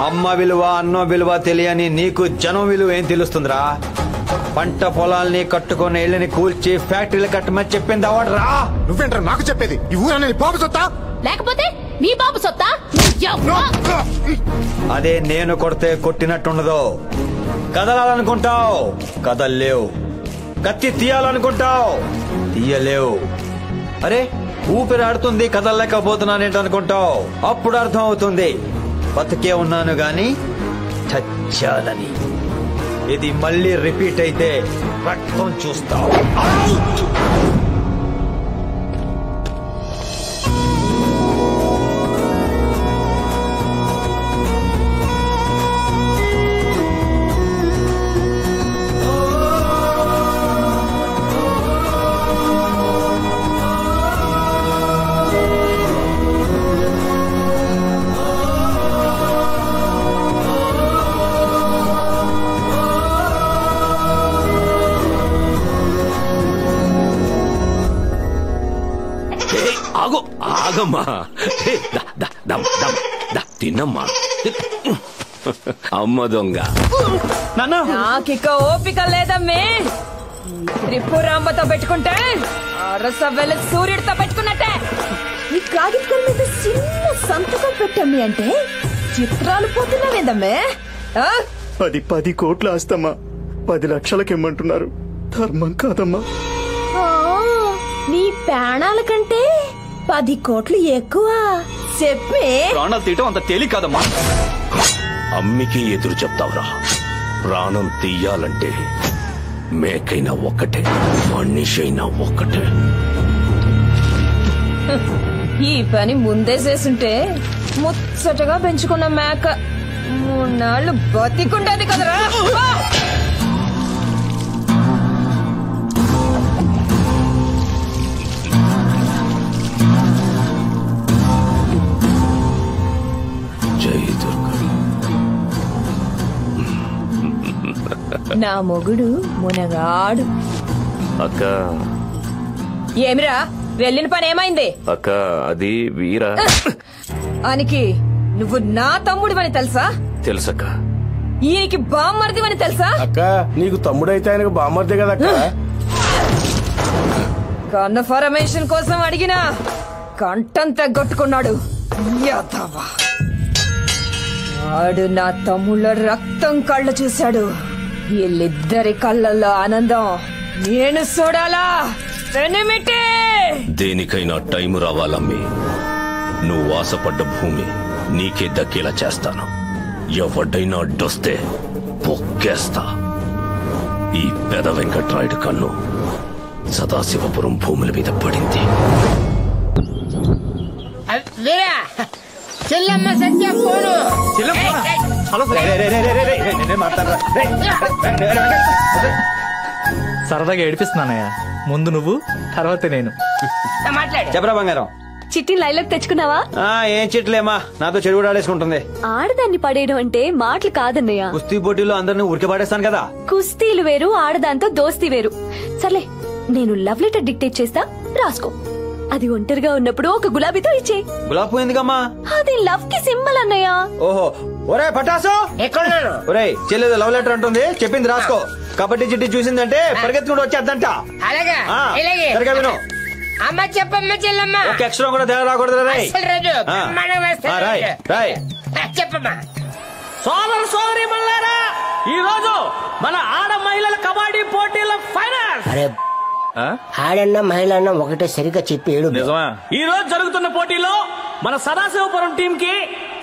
అమ్మ విలువ అన్న విలువ తెలియని నీకు జనం విలువ ఏం తెలుస్తుందిరా? పంట పొలాల్ని కట్టుకున్న ఇళ్ళని కూల్చి ఫ్యాక్టరీలు కట్టమని చెప్పింది అవడరా? నువ్వేంట్రా నాకు చెప్పేది? ఈ ఊరనే బాబు సొత్తా లేకపోతే నీ బాబు సొత్తా? అదే నేను కొడితే కొట్టినట్టుండదు. కదలాలనుకుంటావు, కదల్లేవు. కత్తి తీయాలనుకుంటావు, తీయలేవు. అరే ఊపిరి ఆడుతుంది, కదలలేకపోతున్నానేంటనుకుంటావు. అప్పుడు అర్థం అవుతుంది బతికే ఉన్నాను గాని చచ్చాలని. ఇది మళ్ళీ రిపీట్ అయితే రక్తం చూస్తావు. ఆగమ్మా, తిన్నమ్మా. అమ్మ దొంగ. నాకిక ఓపిక లేదమ్మే. త్రిపురాంబతో పెట్టుకుంటే అరస వెళ్ళి సూర్యుడితో పెట్టుకున్నట్టే. ఈ కాగితం మీద చిన్న సంతకం పెట్టమ్మి అంటే చిత్రాలు పోతున్నావేదమ్మే. అది 10 కోట్ల ఆస్తమ్మా. 10 లక్షలకి ఇమ్మంటున్నారు. ధర్మం కాదమ్మా. నీ ప్రాణాల కంటే 10 కోట్లు ఎక్కువ చెప్పే. ప్రాణాలు తీయటం అంత తేలిక కాదమ్మా. అమ్మికి ఎదురు చెప్తావురా? ప్రాణం తీయాలంటే మేకైనా ఒక్కటే, మనిషైనా ఒక్కటే. ఈ పని ముందే చేసుంటే ముచ్చటగా పెంచుకున్న మేక 3 నాళ్లు బతికుండేది కదరా. నా మొగుడు మునగాడు. అక్క ఏమిరా వెళ్ళిన పని ఏమైంది? అక్క అది వీరా. ఆనికి నువ్వు నా తమ్ముడివని తెలుసా? తెలుసక్క. ఈయనకి బామ్మర్దివని తెలుసా? అక్క నీకు తమ్ముడైతే ఆయనకు బామ్మర్దే కదక్క. కన్ఫర్మేషన్ కోసం అడిగినా కంఠం తెగొట్టుకున్నాడు. వాడు నా తమ్ముళ్ళ రక్తం కళ్ళు చూశాడు. వీళ్ళిద్దరి కళ్ళల్లో ఆనందం నేను చూడాలా? దేనికైనా టైం రావాలమ్మి. నువ్వు ఆశపడ్డ భూమి నీకే దక్కేలా చేస్తాను. ఎవడైనా అడ్డొస్తే పొక్కేస్తా. ఈ పెద వెంకట్రాయుడు కన్ను సదాశివపురం భూముల మీద పడింది. చెల్లమ్మ సత్య ఫోను. సరదాగా ఏడిపిస్తున్నానయ్యా. ముందు నువ్వు, తర్వాత నేను. చెప్పరా బంగారం. చిట్టి లైలోకి తెచ్చుకున్నావా? ఏం చిట్లేమా, నాతో చెడు ఆడేసుకుంటుంది. ఆడదాన్ని పడేయడం అంటే మాటలు కాదన్నయ్య. కుస్తీ పోటీలో అందరిని ఉరికి పడేస్తాను కదా. కుస్తీలు వేరు, ఆడదాంతో దోస్తీ వేరు. సర్లే, నేను లవ్ లెటర్ డిక్టేట్ చేస్తా, రాసుకో. అది ఒంటరిగా ఉన్నప్పుడు ఒక గులాబీతో ఇచ్చే. గులాబీ పోయిందిగమ్మా. అది లవ్ కి సింబల్ అన్నయ్య. ఓహో, ఒరే పటాసు ఎక్కడున్నాను? ఒరే చెల్లెదు లవ్ లెటర్ అంటుంది, చెప్పింది రాసుకో. కబడ్డీ చిట్టి చూసిందంటే పరిగెత్తుకుంటూ వచ్చేద్దంట. అలాగా సరిగా విను. అమ్మ చెప్పమ్మ చెల్లమ్మ. ఒక అక్షరం కూడా తేడా రాకూడదు. చెప్పమ్మా. సోదరు సోదరి మల్లారా, ఈ రోజు మన ఆడ మహిళల కబడ్డీ పోటీల ఫైనల్. ఆడన్న మహిళ అన్న ఒకటే సరిగ్గా చెప్పి ఏడు. నిజమా? ఈ రోజు జరుగుతున్న పోటీలో మన సదాశివపురం టీం కి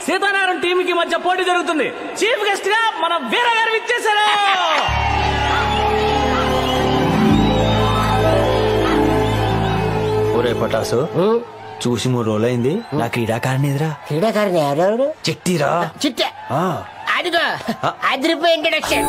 సీతారాయణ టీం కి మధ్య పోటీ జరుగుతుంది. చీఫ్ గెస్ట్ గా మన వీర గారు ఇచ్చేశారు. ఒరే పటాసు, చూసి 3 రోజులైంది. నా క్రీడాకారిని ఎదురా. క్రీడాకారిని ఎవరెవరు? చిట్టిరా. చిట్ట అదిగో అదిరిపోయి ఇంట్రడక్షన్.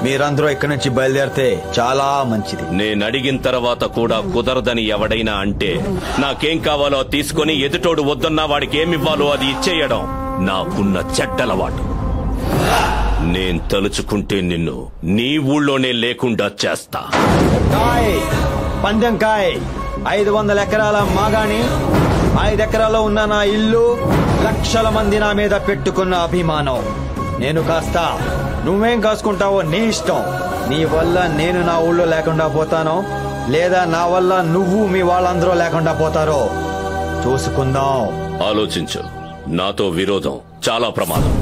మీరందరూ ఇక్కడి నుంచి బయలుదేరితే చాలా మంచిది. నేను అడిగిన తర్వాత కూడా కుదరదని ఎవడైనా అంటే నాకేం కావాలో తీసుకుని ఎదుటోడు వద్దన్నా వాడికి ఏమివ్వాలో అది ఇచ్చేయడం నాకున్న చెడ్డలవాటు. నేను తలుచుకుంటే నిన్ను నీ ఊళ్ళోనే లేకుండా చేస్తా. పందెం కాయ్ 500 ఎకరాల మాగాణి, 5 ఎకరాల్లో ఉన్న నా ఇల్లు, లక్షల మంది నా మీద పెట్టుకున్న అభిమానం. నేను కాస్తా, నువ్వేం కాసుకుంటావో నీ ఇష్టం. నీ వల్ల నేను నా ఊళ్ళో లేకుండా పోతానో, లేదా నా వల్ల నువ్వు మీ వాళ్ళందరూ లేకుండా పోతారో చూసుకుందాం. ఆలోచించు. నాతో విరోధం చాలా ప్రమాదం.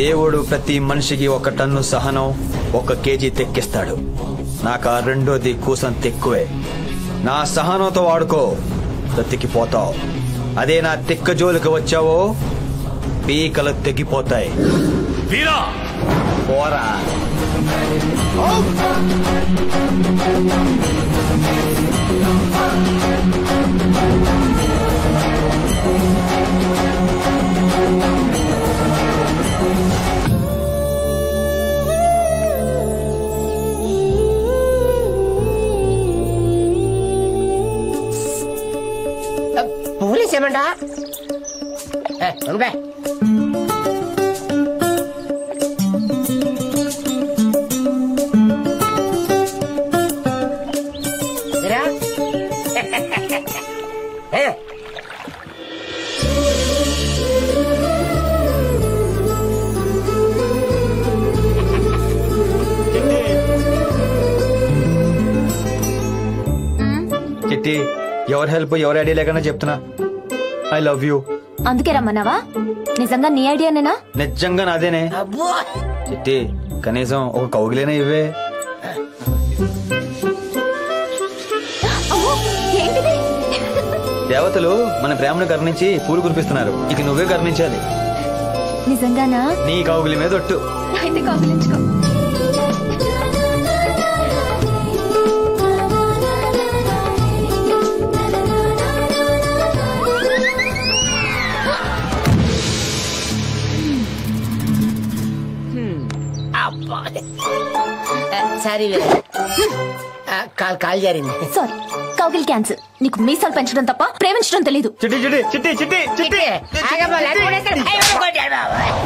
దేవుడు ప్రతి మనిషికి 1 టన్ను సహనం, 1 కేజీ తెక్కిస్తాడు. నాకు ఆ రెండోది కూసం తెక్కువే. నా సహనంతో వాడుకో, బ్రతికిపోతావు. అదే నా తిక్క జోలికి వచ్చావో పీకలు తెగిపోతాయి. వీరా పోరా. పోలీస్ ఏమంటా ఉండే చిట్టి, ఎవరి హెల్ప్ ఎవరి ఐడియా లేకుండా చెప్తున్నా, ఐ లవ్ యూ. అందుకే రమ్మన్నావా? నిజంగా నీ ఐడియానేనా? నిజంగా నాదేనే. చిట్టి, కనీసం ఒక కౌగిలేనా ఇవ్వే. దేవతలు మన ప్రేమను కరుణించి పూలు కురిపిస్తున్నారు. ఇక నువ్వే కరుణించాలి. నిజంగానా? నీ కౌగిలి మీద ఒట్టు. అయితే కౌగిలించుకో. సారీ కాల్ జారింది. సారీ, కౌగిల్ క్యాన్సిల్. నీకు మీసాలు పెంచడం తప్ప ప్రేమించడం తెలీదు. చిట్టి చిట్టి చిట్టి చిట్టి చిట్టి.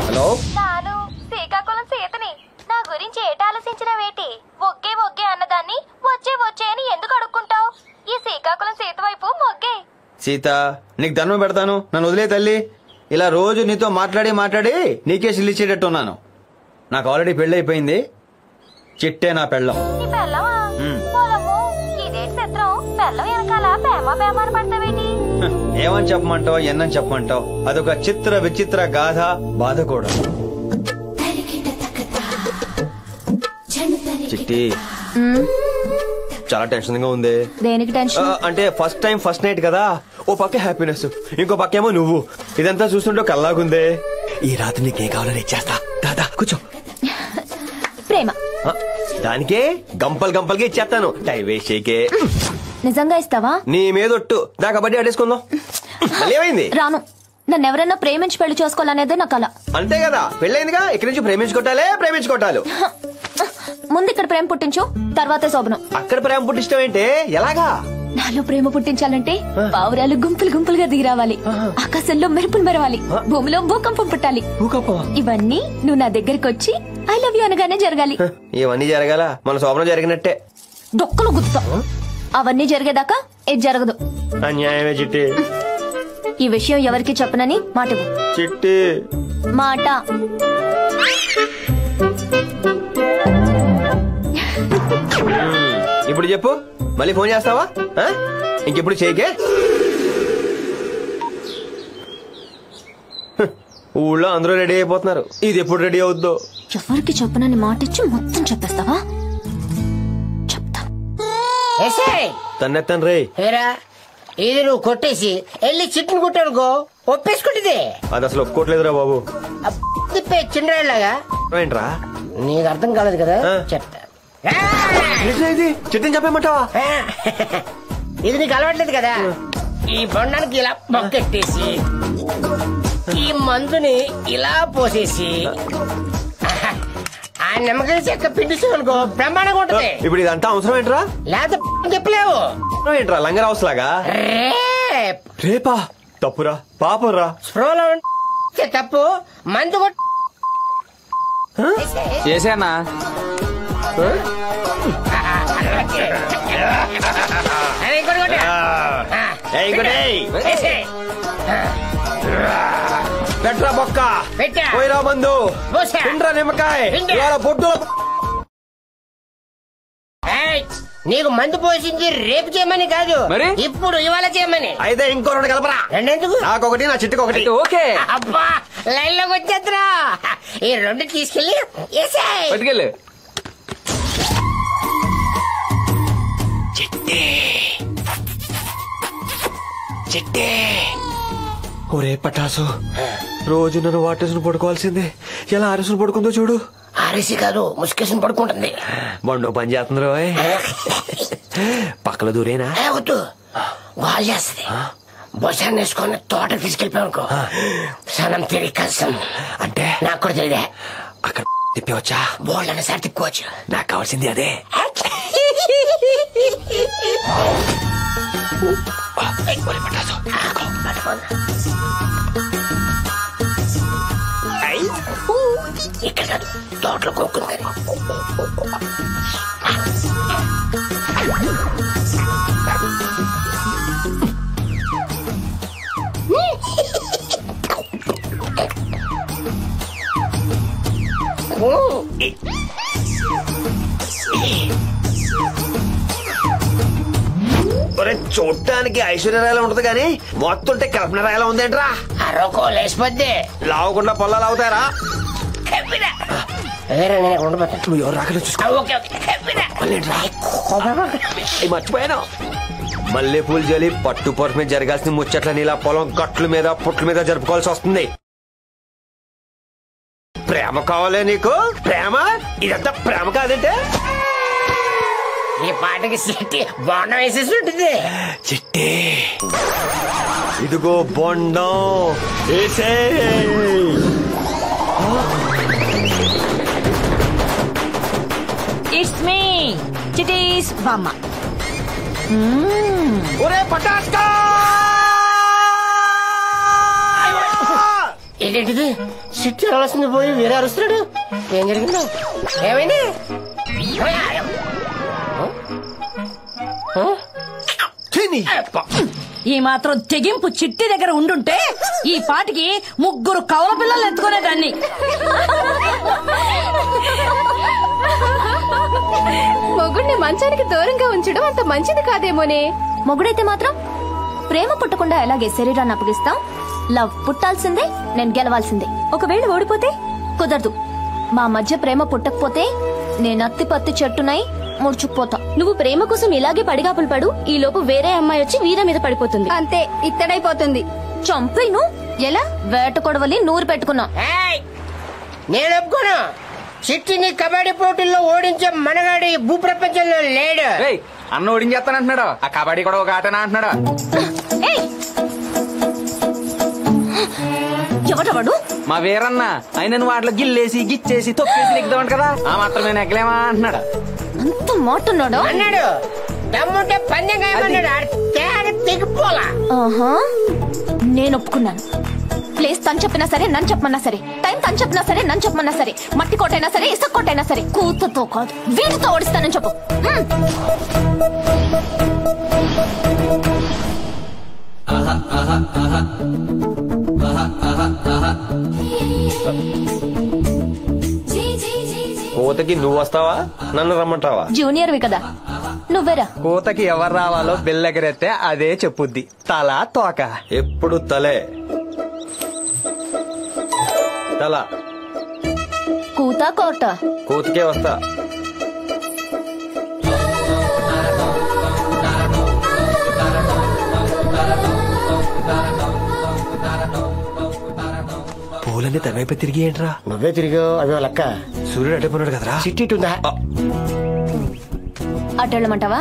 హలో, నాను శ్రీకాకుళం సీతని. నా గురించి ఏట ఆలోచించినవేటి? ఒగ్గే ఒగ్గే అన్నదాన్ని వచ్చే వచ్చే అని ఎందుకు అడుక్కుంటావు? ఈ శ్రీకాకుళం సీత వైపు మొగ్గే. సీత, నీకు దండం పెడతాను, నన్ను వదిలే తల్లి. ఇలా రోజు నీతో మాట్లాడి మాట్లాడి నీకే సిల్లిచ్చేటట్టు ఉన్నాను. నాకు ఆల్రెడీ పెళ్లి అయిపోయింది. చిట్టే నా పెళ్ళం. నీ పెళ్ళమా? పొలము ఇదేటి చిత్రం. పెళ్ళం వెనకాల ప్రేమ ప్రేమ అని పడతావేటి? ఏమని చెప్పమంటావు, ఎన్నని చెప్పమంటావు? అదొక చిత్ర విచిత్ర గాథ, బాధ కూడా. చిట్టి, చాలా టెన్షన్ గా ఉంది. దేనికి టెన్షన్? అంటే ఫస్ట్ టైం ఫస్ట్ నైట్ కదా, ఓ పక్క హ్యాపీనెస్, ఇంకో పక్క ఏమో నువ్వు. ఇదంతా చూస్తుంటే కల్లాగుందే. ఈ రాత్రి నీకేం కావాలని ఇచ్చేస్తా. దాదా కూర్చో. ప్రేమ దానికే గంపలు గంపలుగా ఇచ్చేస్తాను. టైం వేస్ట్ చేయకే. నిజంగా ఇస్తావా? నీ మీదొట్టు. దా కబడ్డీ ఆడేసుకుందాం. ఏమైంది? రాను. నన్ను ఎవరైనా ప్రేమించి పెళ్లి చేసుకోవాలనేదే నా కల. అంతే కదా, పెళ్ళైందిగా. ఇక్కడి నుంచి ప్రేమించుకోవటాలు. ముందు ఇక్కడ ప్రేమ పుట్టించు, తర్వాతే శోభనం. అక్కడ ప్రేమ పుట్టించడం ఏంటే? ఎలాగా? నాలో ప్రేమ పుట్టించాలంటే పావురాలు గుంపులు గుంపులుగా దిగి రావాలి, ఆకాశంలో మెరుపులు మెరవాలి, భూమిలో భూకంపం పుట్టాలి. ఇవన్నీ నువ్వు నా దగ్గరికి వచ్చి ఐ లవ్ యూ అనగానే జరగాలి. ఇవన్నీ జరగాల? మన శోభనం జరిగినట్టే. డొక్కలు గుర్తా. అవన్నీ జరిగేదాకా ఇది జరగదు. అన్యాయమే చిట్టి. ఈ విషయం ఎవరికి చెప్పనని మాట ఇవ్వు. చిట్టి మాట. ఇప్పుడు చెప్పు, మళ్ళీ ఫోన్ చేస్తావా? ఇంకెప్పుడు చేయకే. ఊళ్ళో అందరూ రెడీ అయిపోతున్నారు. ఇది ఎప్పుడు రెడీ అవుద్దో. ఎవరికి చెప్పనని మాట ఇచ్చి మొత్తం చెప్పేస్తావా? తన్నెత్తాను రే. ఇది నువ్వు కొట్టేసి వెళ్ళి చిట్టును కుట్టానుకో ఒప్పేసుకుంటుంది. అది అసలు ఒప్పుకోవట్లేదురా బాబు. చిన్నలాగా ఏంట్రా? నీకు అర్థం కాలేదు కదా, చెప్తా. ఇది చిట్టుని చెప్పేమంటావా? ఇది నీకు అలవాట్లేదు కదా. ఈ బొండానికి ఇలా మొక్కెట్టేసి ఈ మందుని ఇలా పోసేసి నిమ్మకాయ చెక్క పిండిస్తామనుకో బ్రహ్మాండంగా ఉంటది. ఇప్పుడు ఇదంతా అవసరం ఏంట్రా? లేకపోతే చెప్పలేవు ఏంట్రా లంగర్ హౌస్ లాగా? రేపా? తప్పురా, పాపరా. స్ప్రోలో తప్పు మందు చేశానా? పెట్రా బొక్క, పోయిరా మందు, పిండ్రా నిమ్మకాయ, పొట్టు. నీకు మందు పోసింది రేపు చేయమని కాదు, ఇప్పుడు ఇవాళ చేయమని. అయితే ఇంకో 2 కలపరా. రెండెందుకు? నాకొకటి, నా చిట్టుకు ఒకటి. ఓకే. అబ్బా లైన్ లోకి వచ్చేద్దరా. ఈ 2 తీసుకెళ్ళి పట్టుకెళ్ళు. చిట్టే ఒరే పటాసు, రోజు నన్ను వాటేసును పడుకోవాల్సిందే. ఎలా ఆరేసును పడుకుందో చూడు. ఆరేసి కాదు, ముసుకేసును పడుకుంటుంది. బండో పని చేస్తుంది రోయ్. పక్కల దూరేనా? వద్దు, గాలి చేస్తుంది. బొసాన్ని వేసుకొని తోటకు తీసుకెళ్ళిపోయానుకో, సనం తిరిగి కష్టం. అంటే నాకు కూడా తెలియదే. అక్కడ తిప్పవచ్చా? బోల్డ్ అన్నసారి తిప్పుకోవచ్చు. నాకు కావాల్సింది అదే. ఇక్కడ కాదు, తోటలో కొనుక్కుంది కానీ. చూడటానికి ఐశ్వర్యరాయలా ఉంటది కానీ మొత్తం కల్పన రాయలా ఉందేంట్రా? లేచిపోద్ది. లావకుండా పొలాలు అవుతారా? నువ్వు ఎవరు రాకనే చూసుకో. మర్చిపోయాను. మల్లె పూలు జలి పట్టు పొరపు మీద జరగాల్సిన ముచ్చట్లని ఇలా పొలం గట్ల మీద పుట్ల మీద జరుపుకోవాల్సి వస్తుంది. ప్రేమ కావాలే నీకు? ప్రేమ? ఇదంతా ప్రేమ కాదంటే? ఈ పాటకి చిట్టి బొండం వేసేసి ఉంటుంది. చిట్టి ఇదిగో బొండం వేసే. ఇట్స్ మీ చిటీస్ బామ్మ. ఒరే పటాస్కా! ఏంటిది? చిట్టి అరవలసింది పోయి వేరే అరుస్తున్నాడు. ఏం జరిగిందో? ఏమైంది? ఈ మాత్రం తెగింపు చిట్టి దగ్గర ఉండుంటే ఈ పాటికి 3 కవల పిల్లలు ఎత్తుకునేదాన్ని. మొగుడిని మంచానికి దూరంగా ఉంచడం అంత మంచిది కాదేమోనే. మొగుడైతే మాత్రం ప్రేమ పుట్టకుండా ఎలాగే శరీరాన్ని అప్పగిస్తాం? లవ్ పుట్టాల్సిందే, నేను గెలవాల్సిందే. ఒకవేళ ఓడిపోతే కుదరదు. మా మధ్య ప్రేమ పుట్టకపోతే నేను అత్తిపత్తి చెట్టునై ముడుచుకుపోతా. నువ్వు ప్రేమ కోసం ఇలాగే పడిగాపులు పడు. ఈ లోపు వేరే అమ్మాయి వచ్చి వీర మీద పడిపోతుంది. అంతే, ఇత్తడైపోతుంది. చంపేను. ఎలా? వేట కొడవలి నూరు పెట్టుకున్నా. నేను ఒప్పుకోను. చిట్టిని కబడ్డీ పోటీల్లో ఓడించే మనగాడి భూప్రపంచంలో లేడు. అన్న ఓడించేస్తానంటున్నాడు. ఆ కబడ్డీ కూడా ఒక ఆటనా అంటున్నాడు. ఎవడవాడు? మా వీరన్న. ఆయన వాటిలో గిల్లేసి గిచ్చేసి తొక్కేసి నెగ్గుదాం కదా, ఆ మాత్రమే నెగ్గలేమా అంటున్నాడు. అంత మాట్లాడు అన్నాడు. దమ్ముంటే పందెం తెగిపోలా. నేను ఒప్పుకున్నాను. ప్లేస్ తను చెప్పినా సరే, నన్ను చెప్పమన్నా సరే, టైం తను చెప్పినా సరే, నన్ను చెప్పమన్నా సరే, మట్టి కొట్టైనా సరే, ఇసుక కొట్టైనా సరే, కూతుతో కాదు వీటితో ఓడిస్తానని చెప్పు. కోతకి నువ్వు వస్తావా, నన్ను రమ్మంటావా? జూనియర్వి కదా, నువ్వేరా. కోతకి ఎవరు రావాలో బెల్లెగరెత్తే అదే చెప్పుద్ది. తల తోక ఎప్పుడు తలే. తల కూత కోట. కోతకే వస్తా. పూలన్నీ తనవైపు తిరిగి ఏంట్రా? నువ్వే తిరిగావు. అవి లెక్క. సూర్యుడు అడ్డపోన్నాడు కదరా. చిట్టి ఉందా? అటు వెళ్ళమంటావా?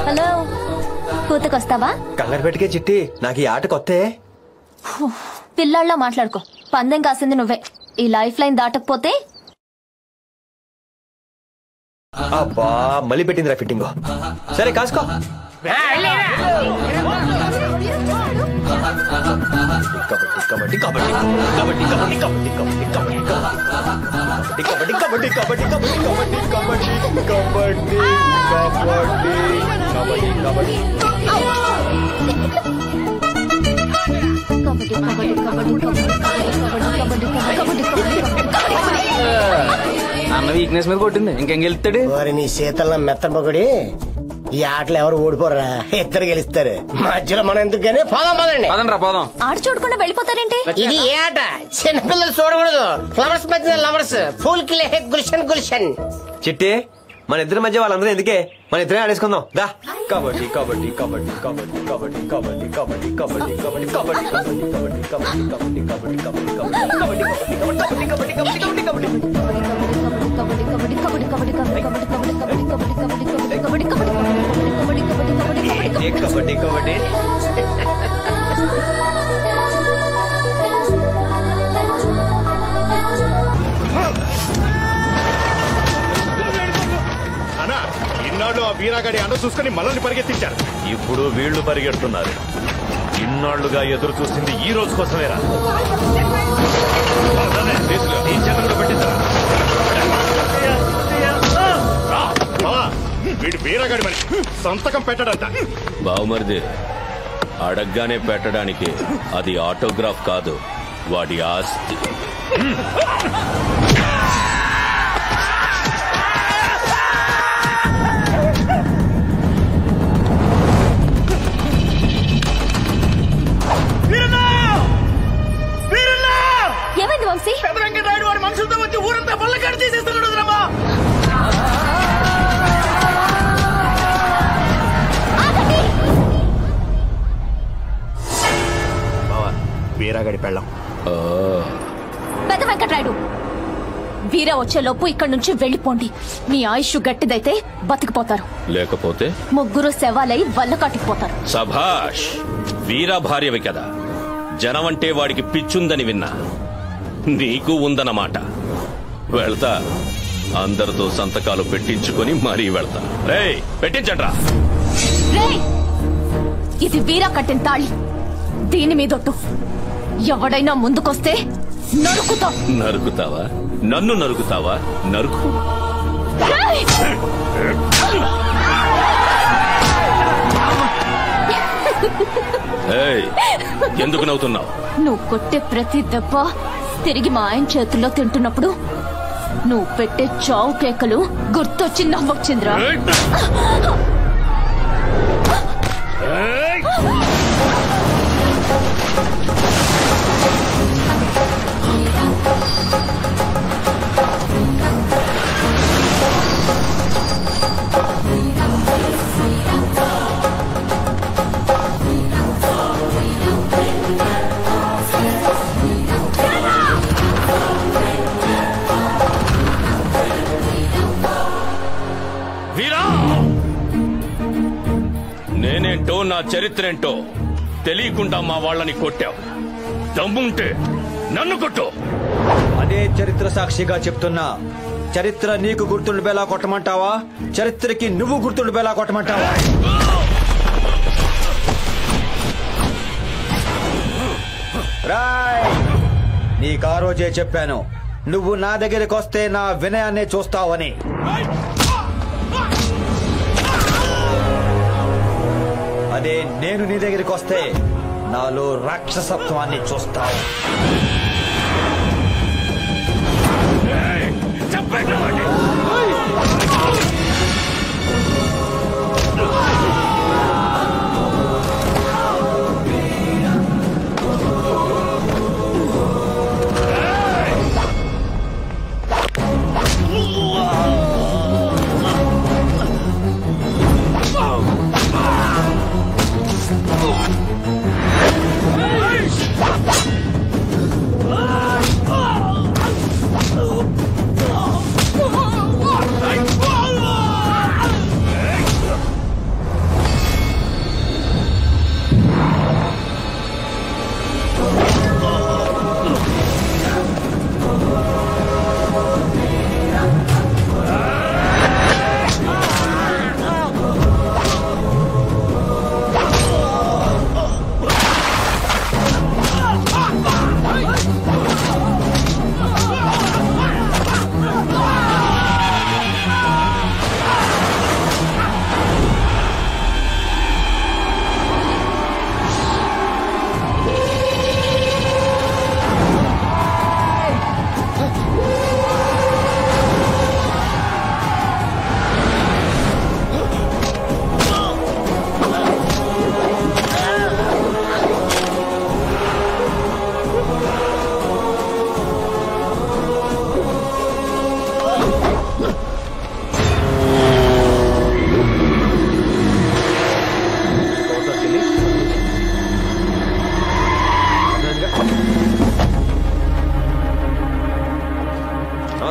హలో, పూతకొస్తావా? కంగారు పెట్టుకే చిట్టి, నాకు ఈ ఆట కొత్తే. పిల్లల్లా మాట్లాడుకో. పందెం కాసింది నువ్వే. ఈ లైఫ్ లైన్ దాటకపోతే అబ్బా మళ్ళీ పెట్టిందిరా ఫిట్టింగ్. సరే కాసుకో. కబడ్డీ కబడ్డీ కబడ్డీ కబడ్డీ కబడ్డీ కబడ్డీ కబడ్డీ కబడ్డీ కబడ్డీ కబడ్డీ కబడ్డీ కబడ్డీ కబడ్డీ కబడ్డీ అన్న వీక్నెస్ మీద కొట్టింది, ఇంకేం గెలుస్తాడు? వారి నీ శీతల మెత్తపొగడి. ఈ ఆటలు ఎవరు ఓడిపోరా, ఇద్దరు గెలుస్తారు. మధ్యలో మనం ఎందుకు కానీ పోదాం పదండి. పదండి రా పోదాం. ఆడ చూడకుండా వెళ్ళిపోతారేంటి? ఇది ఏ ఆట? చిన్నపిల్లలు చూడకూడదు. ఫ్లవర్స్ మధ్య లవర్స్, ఫూల్ కి గుల్షన్ గుల్షన్. చిట్టి మన ఇద్దరి మధ్య వాళ్ళందరూ ఎందుకే, మన ఇద్దరే ఆడేసుకుందాం దా. కబడ్డీ కబడ్డీ కబడ్డీ కబడ్డీ కబడ్డీ కబడ్డీ కబడ్డీ కబడ్డీ కబడ్డీ కబడ్డీ కబడ్డీ కబడ్డీ కబడ్డీ కబడ్డీ కబడ్డీ కబడ్డీ కబడ్డీ కబడ్డీ కబడ్డీ. ఇన్నాళ్ళు ఆ వీరాగాడి అన్న చూసుకుని మనల్ని పరిగెత్తించారు. ఇప్పుడు వీళ్లు పరిగెడుతున్నారు. ఇన్నాళ్లుగా ఎదురు చూసింది ఈ రోజు కోసమేరా. వీడు వీరాగాడి మరి సంతకం పెట్టడంట. బావుమరిది అడగ్గానే పెట్టడానికి అది ఆటోగ్రాఫ్ కాదు, వాడి ఆస్తి. ఏమైంది వంశీ? వెంకటరాయుడు వాడి మనుషులతో వచ్చి ఊరంతా బల్లకాడు తీసేస్తున్నాడు. వీరాగాడి పెళ్ళం. పెద్ద వెంకటరాయుడు, వీరా వచ్చేలోపు ఇక్కడి నుంచి వెళ్లిపోండి. మీ ఆయుష్ గట్టిదైతే బతికిపోతారు, లేకపోతే ముగ్గురు శవాలై వల్ల కట్టుకుపోతారు. సభాష్, వీరా భార్యవి కదా. జనమంటే వాడికి పిచ్చుందని విన్నా, నీకు ఉందన్నమాట. వెళ్తా, అందరితో సంతకాలు పెట్టించుకొని మరీ వెళ్తా. రేయ్ పెట్టించండ్రా. ఇది వీరా కట్టిన తాళి, దీని మీదొట్టు. ఎవడైనా ముందుకొస్తే నరుకుతా. నరుకుతావా? నన్ను నరుకుతావా? నరుకు. ఎందుకు నవ్వుతున్నావు? నువ్వు కొట్టే ప్రతి దెబ్బ తిరిగి మా ఆయన చేతుల్లో తింటున్నప్పుడు నువ్వు పెట్టే చావు కేకలు గుర్తొచ్చి నవ్వొచ్చిందిరా. నేనేంటో, నా చరిత్రేంటో తెలియకుండా మా వాళ్ళని కొట్టావు. దమ్ముంటే నన్ను కొట్టు. అదే చరిత్ర సాక్షిగా చెప్తున్నా, చరిత్ర నీకు గుర్తుండిపోయేలా కొట్టమంటావా, చరిత్రకి నువ్వు గుర్తుండిపోయేలా కొట్టమంటావా? రాయ్, నీకు ఆ రోజే చెప్పాను, నువ్వు నా దగ్గరికి వస్తే నా వినయాన్నే చూస్తావని. అదే నేను నీ దగ్గరికి వస్తే నాలో రాక్షసత్వాన్ని చూస్తావు.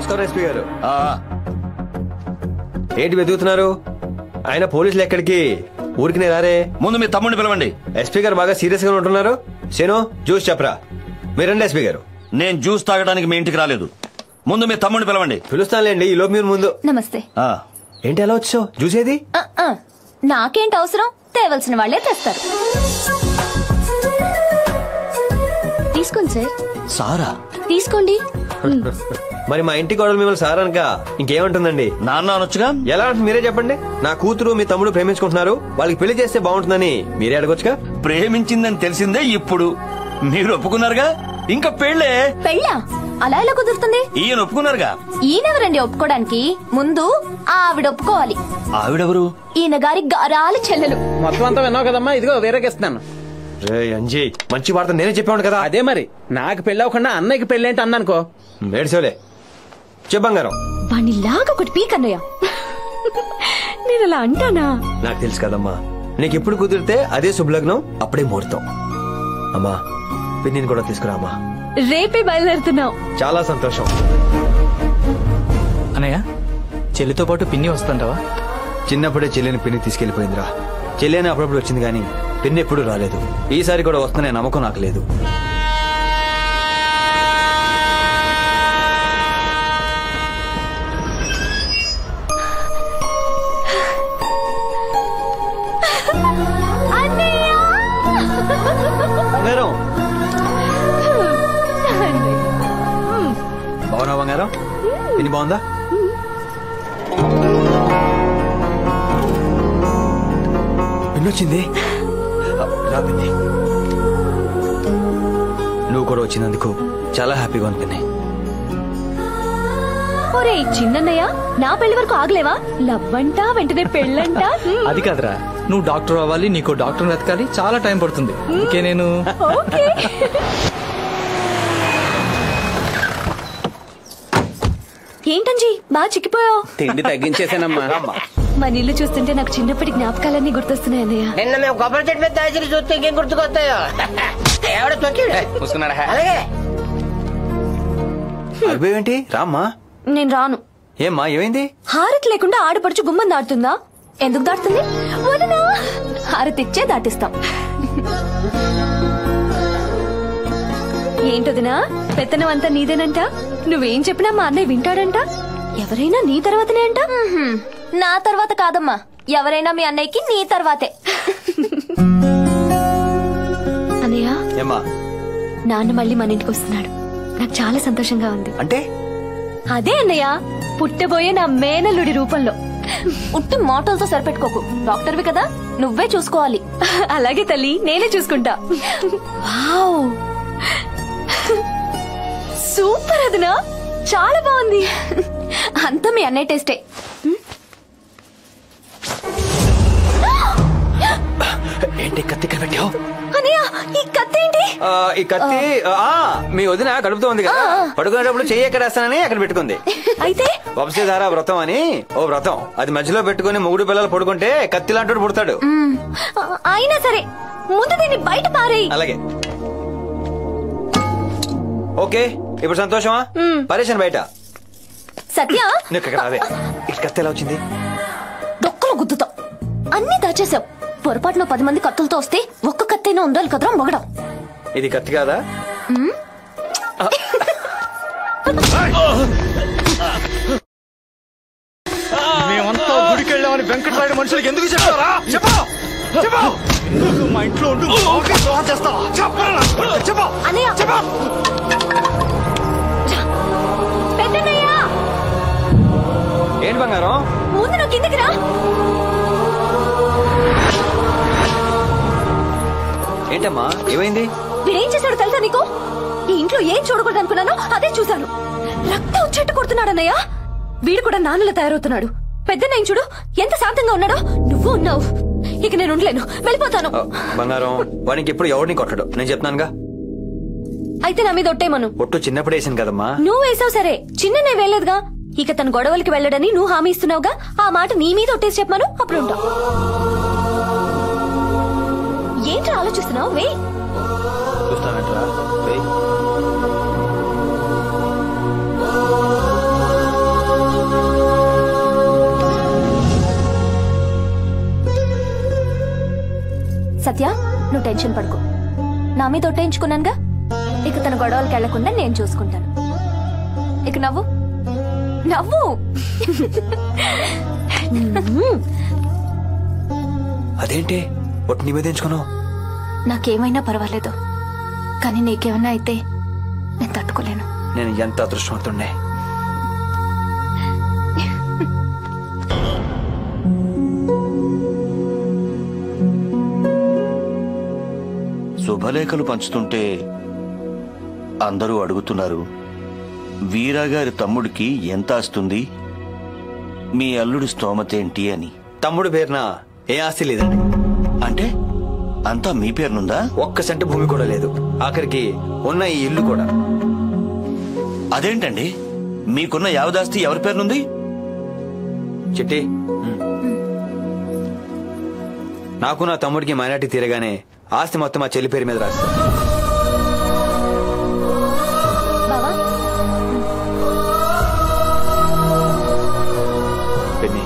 నమస్కారం ఎస్పీ గారు. ఏంటి వెతుకుతున్నారు? ఆయన పోలీసులు ఎక్కడికి? ఊరికి రారే. ముందు మీ తమ్ముడిని పిలవండి. ఎస్పీ గారు బాగా సీరియస్ గా ఉంటున్నారు. శను జ్యూస్ చెప్పరా. మీరండి ఎస్పీ గారు. నేను జ్యూస్ తాగడానికి మీ ఇంటికి రాలేదు. ముందు మీ తమ్ముడిని పిలవండి. పిలుస్తానులేండి, ఈ లోపు మీరు ముందు. నమస్తే. ఏంటి అలా వచ్చావు? జ్యూస్ ఏది? నాకేంటి అవసరం, తేవలసిన వాళ్లే తెస్తారు. తీసుకోండి సార్. సారా? తీసుకోండి. మరి మా ఇంటి కోడలు మిమ్మల్ని సార్ అనక ఇంకేమంటుందండి? నాన్న అనొచ్చుగా. ఎలా అంటే మీరే చెప్పండి. నా కూతురు మీ తమ్ముడు ప్రేమించుకుంటున్నారు, వాళ్ళకి పెళ్లి చేస్తే బాగుంటుందని మీరే అడగొచ్చుగా. ప్రేమించిందని తెలిసిందే ఇప్పుడు. మీరు ఒప్పుకున్నారుగా, ఇంకా పెళ్ళే. పెళ్ళా? అలా ఎలా కుదురుతుంది? ఈయన ఒప్పుకున్నారుగా. ఈయనెవరండి ఒప్పుకోవడానికి? ముందు ఆవిడ ఒప్పుకోవాలి. ఆవిడెవరు? ఈయన గారి గారాలి చెల్లెలు. మొత్తం అంతా విన్నావు కదమ్మా, ఇదిగో వేరేకిస్తున్నాను. అంజీ, మంచి వార్త నేనే చెప్పాను కదా. అదే మరి, నాకు పెళ్ళి అవ్వకుండా అన్నయ్యకి పెళ్ళేంటి అన్నానుకో. ఏడ్చోలే చెప్పంగారం. వాణ్ణిలాగా ఒకటి పీకన్నయ్య. నేను అలా అంటానా? నాకు తెలుసు కదమ్మా, నీకు ఎప్పుడు కుదిరితే అదే శుభలగ్నం, అప్పుడే ముహూర్తం. అమ్మా, పిన్నిని కూడా తీసుకురా అమ్మా. రేపే బయలుదేరుతున్నావు. చాలా సంతోషం. అన్నయ్య, చెల్లితో పాటు పిన్ని వస్తుంటావా? చిన్నప్పుడే చెల్లిని పిన్ని తీసుకెళ్లిపోయిందిరా. చెల్లి అని అప్పుడప్పుడు వచ్చింది కానీ పిన్ని ఎప్పుడు రాలేదు. ఈసారి కూడా వస్తుందనే నమ్మకం నాకు లేదు. బాగున్నా బంగారం? పిన్ని బాగుందా? పిన్నొచ్చింది. రా పిన్ని. నువ్వు కూడా వచ్చినందుకు చాలా హ్యాపీగా ఉంది పిన్ని. ఒరే చిన్నయ్య, నా పెళ్లి వరకు ఆగలేవా? లవ్వంటా వెంటనే పెళ్ళంట. అది కాదురా, నువ్వు డాక్టర్ అవ్వాలి, నీకు డాక్టర్ వెతకాలి, చాలా టైం పడుతుంది. ఓకే నేను ఏంటంజీ బాగా చిక్కిపోయావు? తిండి తగ్గించేసానమ్మా. మన ఇల్లు చూస్తుంటే నాకు చిన్నప్పటి జ్ఞాపకాలన్నీ గుర్తొస్తున్నాయి అన్నయ్య. నిన్న మేము కొబ్బరి చెట్టు మీద దాచిన చూస్తే ఇంకేం గుర్తుకొస్తాయో. ఎవడ తొక్కిడు అలాగే. అవేంటి రామ్మా? నేను రాను. ఏమ్మా ఏమైంది? హారతి లేకుండా ఆడపడుచు గుమ్మం దాటుతుందా? ఎందుకు దాటుతుంది? వదనా, హారతి ఇచ్చే దాటిస్తాం. ఏంటదినా, పెత్తనం అంతా నీదేనంట. నువ్వేం చెప్పినా మా అన్నయ్య వింటాడంట. ఎవరైనా నీ తర్వాతనే అంట. నా తర్వాత కాదమ్మా, ఎవరైనా మీ అన్నయ్యకి నీ తర్వాతే. అన్నయ్య, నాన్న మళ్ళీ మన ఇంటికి వస్తున్నాడు. నాకు చాలా సంతోషంగా ఉంది. అంటే అదే అన్నయ్య, పుట్టబోయే నా మేనల్లుడి రూపంలో. ఉట్టి మాటలతో సరిపెట్టుకోకు, డాక్టర్వి కదా, నువ్వే చూసుకోవాలి. అలాగే తల్లి, నేనే చూసుకుంటా. వావ్, సూపర్ అదనా, చాలా బాగుంది. అంతా మీ అన్నయ్య టేస్టే. ఏంటి కత్తి ఇక్కడ పెట్టావు? అన్నయ్య, ఈ కత్తి ఏంటి? ఈ కత్తి మీ వదిన కడుపుతో ఉంది కదా, పడుకునేటప్పుడు చెయ్యి ఎక్కడ వేస్తానని అక్కడ పెట్టుకుంది. అయితే వంశధార వ్రతం అని ఓ వ్రతం, అది మధ్యలో పెట్టుకుని మొగుడు పిల్లలు పడుకుంటే కత్తి లాంటి పుడతాడు. అయినా సరే ముందు దీన్ని బయట పారేయి. అలాగే. ఓకే, ఇప్పుడు సంతోషమా? పరేషన్ బయట. సత్య, అదే ఇటు కత్తి ఎలా వచ్చింది? డొక్కలు గుద్దుతా. అన్ని దాచేసావు. పొరపాటులో 10 మంది కత్తులతో వస్తే ఒక్క కత్తైనా ఉండాలి కదరా మొగడం. ఇది కత్తి కాదా? మేమంతా గుడికి వెళ్ళామని వెంకటరాయుడు మనుషులకి ఎందుకు చెప్పారా? మా ఇంట్లో ఉండు చేస్తావా? ఏంటి బంగారం? ముందు నువ్వు కిందకి రా. ఏంటమ్మా ఏమైంది? వీడేం చేశాడు తెలుసా నీకు? ఈ ఇంట్లో ఏం చూడకూడదు అనుకున్నానో అదే చూశాను. రక్తం వచ్చేట్టు కొడుతున్నాడన్నయ్య. వీడు కూడా నాన్నలా తయారవుతున్నాడు. పెద్దన్నయ్య చూడు ఎంత శాంతంగా ఉన్నాడో. నువ్వు ఉన్నావు. ఇక నేను ఉండలేను, వెళ్ళిపోతాను. బంగారం, వానికి ఎప్పుడు ఎవరిని కొట్టడు, నేను చెప్తానుగా. అయితే నా మీద ఒట్టేమను. ఒట్టు చిన్నప్పుడు వేసాను కదమ్మా. నువ్వు వేసావు సరే, చిన్ననే వేయలేదుగా. ఇక తన గొడవలకి వెళ్ళడని నువ్వు హామీ ఇస్తున్నావుగా. ఆ మాట నీ మీద ఒట్టేసి చెప్పాను, అప్పుడు ఉంటావు. ఏంట్రా ఆలోచిస్తున్నావు? వే చూస్తానంటరా. సత్య నువ్వు టెన్షన్ పడుకో, నా మీద ఒట్టేయించుకున్నానుగా, ఇక తన గొడవలకు వెళ్లకుండా నేను చూసుకుంటాను. ఇక నవ్వు నవ్వు. అదేంటి ఒట్టి నీ మీద ఎంచుకున్నావు? నాకేమైనా పర్వాలేదు, కానీ నీకేమైనా అయితే నేను తట్టుకోలేను. నేను ఎంత అదృష్టవంతుణ్ణే. శుభలేఖలు పంచుతుంటే అందరూ అడుగుతున్నారు, వీరాగారి తమ్ముడికి ఎంత ఆస్తుంది, మీ అల్లుడి స్తోమతేంటి అని. తమ్ముడు పేరున ఏ ఆస్తి లేదండి. అంటే అంతా మీ పేరునుందా? ఒక్క సెంటు భూమి కూడా లేదు, ఆఖరికి ఉన్న ఈ ఇల్లు కూడా. అదేంటండి, మీకున్న యావదాస్తి ఎవరి పేరునుంది? చిట్టి, నాకు నా తమ్ముడికి మైనార్టీ తీరగానే ఆస్తి మొత్తం ఆ చెల్లి పేరు మీద రాస్తా. పెన్ని,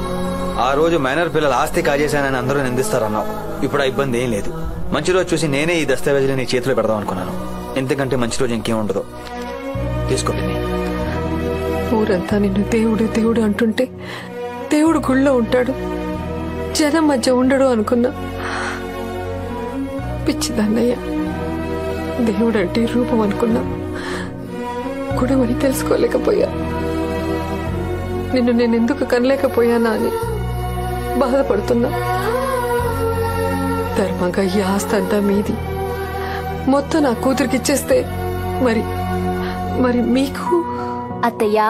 ఆ రోజు మైనర్ పిల్లల ఆస్తి కాజేశానని అందరూ నిందిస్తారన్నావు. ఇప్పుడు ఆ ఇబ్బంది ఏం లేదు. మంచి రోజు చూసి నేనే ఈ దస్తావేజులు నీ చేతిలో పెడదాం అనుకున్నాను. ఎందుకంటే మంచి రోజు ఇంకేం ఉండదు. తీసుకో పెన్ని. ఊరంతా నిన్ను దేవుడు దేవుడు అంటుంటే దేవుడు గుళ్ళో ఉంటాడు, జనం మధ్య ఉండడు అనుకున్నా. పిచ్చిదన్నయ్య, దేవుడు అంటే రూపం అనుకున్నా, గుడమని తెలుసుకోలేకపోయా. నిన్ను నేను ఎందుకు కనలేకపోయానా అని బాధపడుతున్నా. ధర్మంగా ఈ ఆస్తి అంతా మీది, మొత్తం నా కూతురికి ఇచ్చేస్తే మరి మరి మీకు? అత్తయ్యా,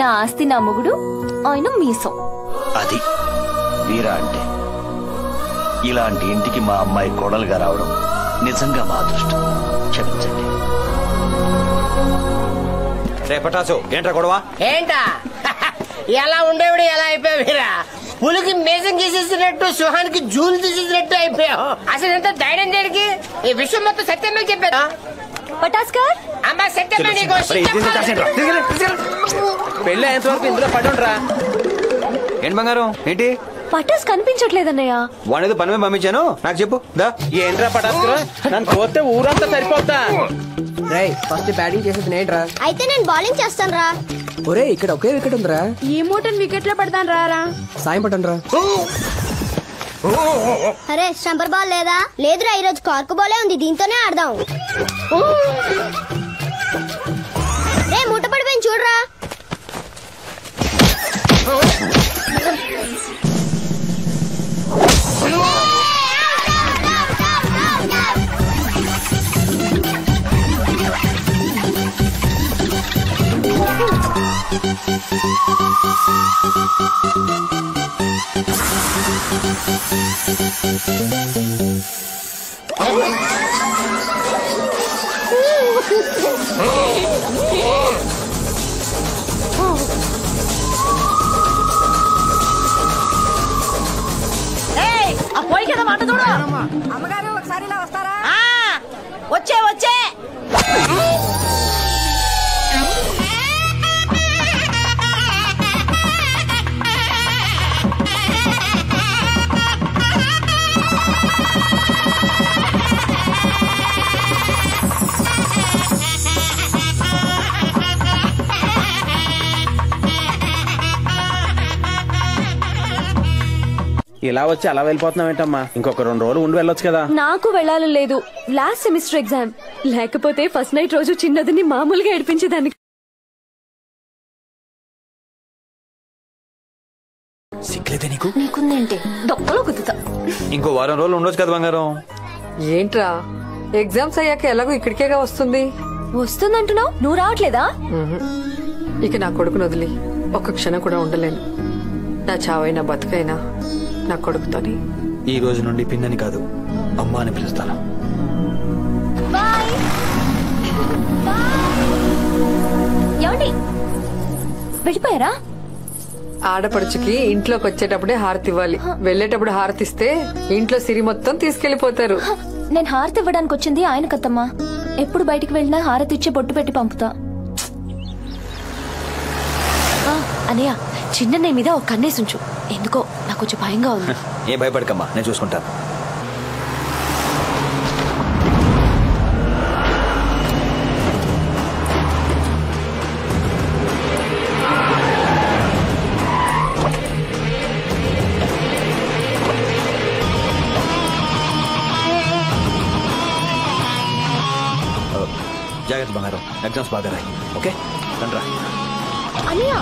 నా ఆస్తి నా మొగుడు, ఆయన మీసం. అది వీరా అంటే. ఇలాంటి ఇంటికి మా అమ్మాయి కోడలుగా రావడం నిజంగా మా అదృష్టం. క్షమించండి. రేపటాసు ఏంట్రా గొడవ? ఏంటా ఎలా ఉండేవిడు ఎలా అయిపోయావురా? పులికి మేసం గీసేసినట్టు సుహానికి జూలు తీసేసినట్టు అయిపోయావు. అసలు ఎంత ధైర్యం దేనికి? ఈ విషయం మొత్తం సత్యమే చెప్పారు. పటాస్కర్ అమ్మ సత్యమే నీకు పెళ్ళి ఎంతవరకు ఇందులో పడుండ్రా. ఏంటి బంగారం ఏంటి? పటాస్ కనిపించట్లేదన్నయ్య. వాడేదో పని మీద పంపించాను, నాకు చెప్పు. ఏంట్రా పటాస్కర్, నన్ను పోతే ఊరంతా సరిపోతా. ఫస్ట్ బ్యాటింగ్ చేసేది నేంట్రా? అయితే నేను బౌలింగ్ చేస్తాను రా. ఒరే ఇక్కడ ఒకే వికెట్ ఉందిరా. ఈ మూటను వికెట్ లో పెడతాను రా. సాయం పట్టండి రా. అరే స్టంపర్ బాల్ లేదా? లేదురా, ఈరోజు కార్కు బాలే ఉంది, దీంతోనే ఆడదాం. రే మూట పడిపోయింది చూడరా. పోయి కదా మాట చూడు. అమ్మగారు ఒకసారి ఇలా వస్తారా? వచ్చే వచ్చే. ఇలా వచ్చి అలా వెళ్ళిపోతున్నావేంటమ్మా? ఇంకొక 2 రోజులు ఉండి వెళ్ళొచ్చు కదా. నాకు వెళ్ళాలని లేదు, లాస్ట్ సెమిస్టర్ ఎగ్జామ్. లేకపోతే ఫస్ట్ నైట్ రోజు చిన్నదిని మామూలుగా ఏడిపించేదాన్ని. సిగ్గులేదే నీకు? నీకుందేంటి? దొక్కలో కుదుతా. ఇంకో వారం రోజులు ఉండొచ్చు కదా బంగారం. ఏంట్రా, ఎగ్జామ్స్ అయ్యాక ఎలాగో ఇక్కడికేగా వస్తుంది. వస్తుందంటున్నావు, నువ్వు రావట్లేదా? ఇక నా కొడుకును వదిలి ఒక్క క్షణం కూడా ఉండలేను. నా చావైనా బతుకైనా నా కొడుకుతోని. ఈ రోజు నుండి పిన్నని కాదు, అమ్మ అని పిలుస్తాను. ఏమండి వెళ్ళిపోయారా? ఆడపడుచుకి ఇంట్లోకి వచ్చేటప్పుడే హారతి ఇవ్వాలి, వెళ్ళేటప్పుడు హారతిస్తే ఇంట్లో సిరి మొత్తం తీసుకెళ్లిపోతారు. నేను హారతి ఇవ్వడానికి వచ్చింది ఆయన కత్తమ్మా. ఎప్పుడు బయటికి వెళ్ళినా హారతి ఇచ్చే బొట్టు పెట్టి పంపుతా. అనయ్య, చిన్న మీద ఒక కన్నేసుంచు. ఎందుకో నాకు కొంచెం భయంగా ఉంది. ఏ భయపడకమ్మా, నేను చూసుకుంటాను. జాగ్రత్త బంగారం, ఎగ్జామ్స్ బాగా రాయి. ఓకే రండ్రా. అనియా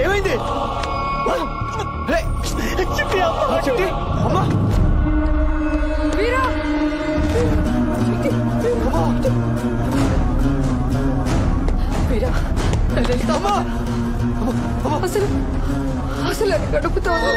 ఏమైంది? చిట్టి అమ్మా వీరా వీరా వెళ్తామా? అసలు అసలు అది గడుపుతాను.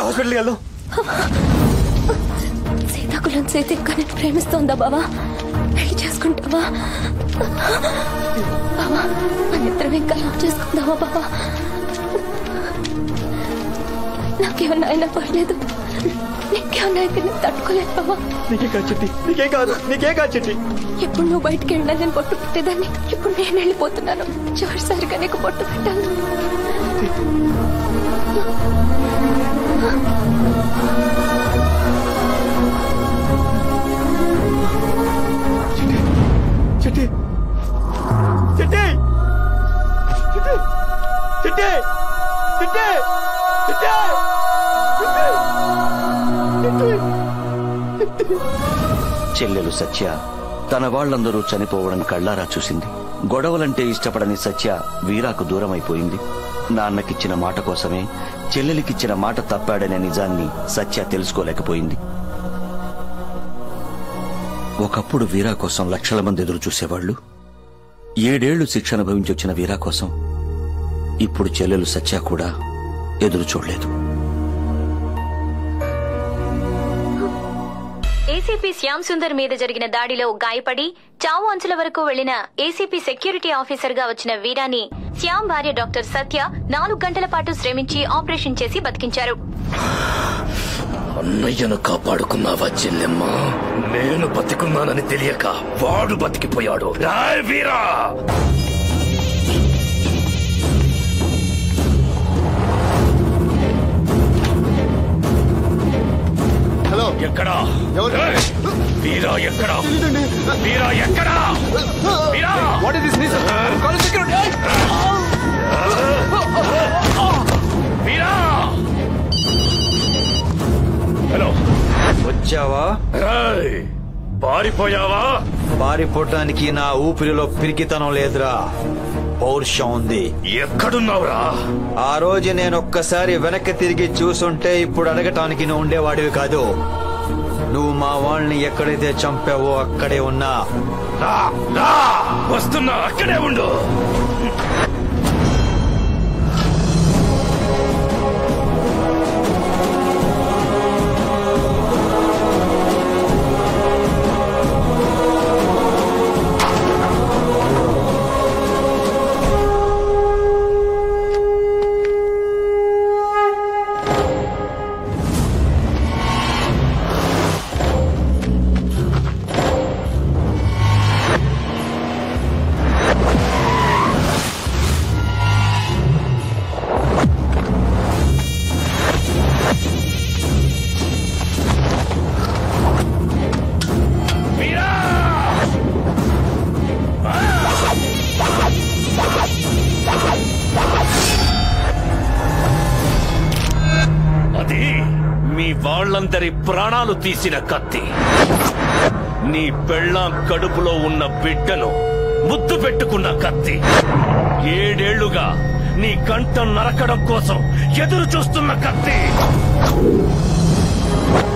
హాస్పిటల్కి వెళ్దాం. సీతాకులం సీత ఇంకా నేను ప్రేమిస్తోందా బావా? పెళ్లి చేసుకుంటావా బావా? మన ఇద్దరం ఇంకా లవ్ చేసుకుందావా బావా? నాకేమన్నా అయినా పర్లేదు, నీకేమన్నా అయితే నేను తట్టుకోలేదు బావా. నీకే కాదు చిట్టి, నీకే కాదు, నీకే కాదు చిట్టి. ఎప్పుడు నువ్వు బయటికి వెళ్ళినా నేను బొట్టు పెట్టేదాన్ని. ఇప్పుడు నేను వెళ్ళిపోతున్నాను. చివరిసారిగా నీకు బొట్టు పెట్టాను. చిట్టి చిట్టి చిట్టి చిట్టి చిట్టి చిట్టి చెల్లెలు సత్య తన వాళ్ళందరూ చనిపోవడం కళ్ళారా చూసింది. గొడవలంటే ఇష్టపడని సత్య వీరాకు దూరమైపోయింది. నాన్నకిచ్చిన మాట కోసమే చెల్లెలికిచ్చిన మాట తప్పాడనే నిజాన్ని సత్య తెలుసుకోలేకపోయింది. ఒకప్పుడు వీరా కోసం లక్షల మంది ఎదురు చూసేవాళ్లు. 7 ఏళ్లు శిక్ష అనుభవించి వచ్చిన వీరా కోసం ఇప్పుడు చెల్లెలు సత్య కూడా ఎదురు చూడలేదు. ఏసీపీ శ్యామ్ సుందర్ మీద జరిగిన దాడిలో గాయపడి చావు అంచుల వరకు వెళ్లిన ఏసీపీ సెక్యూరిటీ ఆఫీసర్ గా వచ్చిన వీరాని శ్యామ్ భార్య డాక్టర్ సత్య 4 గంటల పాటు శ్రమించి ఆపరేషన్ చేసి బతికించారు. అన్నయ్యను కాపాడుకున్నావా చెల్లెమ్మ? నేను బతికున్నానని తెలియక వాడు బతికిపోయాడు. రాయ్ వీరా! హలో, ఎక్కడా వీరా? ఎక్కడా వీరా? ఎక్కడా Veera? What is this news? Call security. Veera! Hello, వచ్చావా? పారిపోయావా? పారిపోవటానికి నా ఊపిరిలో పిరికితనం లేదురా, పౌరుషం ఉంది. ఎక్కడున్నావురా? ఆ రోజు నేను ఒక్కసారి వెనక్కి తిరిగి చూసుంటే ఇప్పుడు అడగటానికి నువ్వు ఉండేవాడివి కాదు. నువ్వు మా వాళ్ళని ఎక్కడైతే చంపావో అక్కడే ఉన్నా. వస్తున్నా, అక్కడే ఉండు. వాళ్ళందరి ప్రాణాలు తీసిన కత్తి. నీ పెళ్ళాం కడుపులో ఉన్న బిడ్డను ముద్దు పెట్టుకున్న కత్తి. 7 ఏళ్లుగా నీ కంఠం నరకడం కోసం ఎదురు చూస్తున్న కత్తి.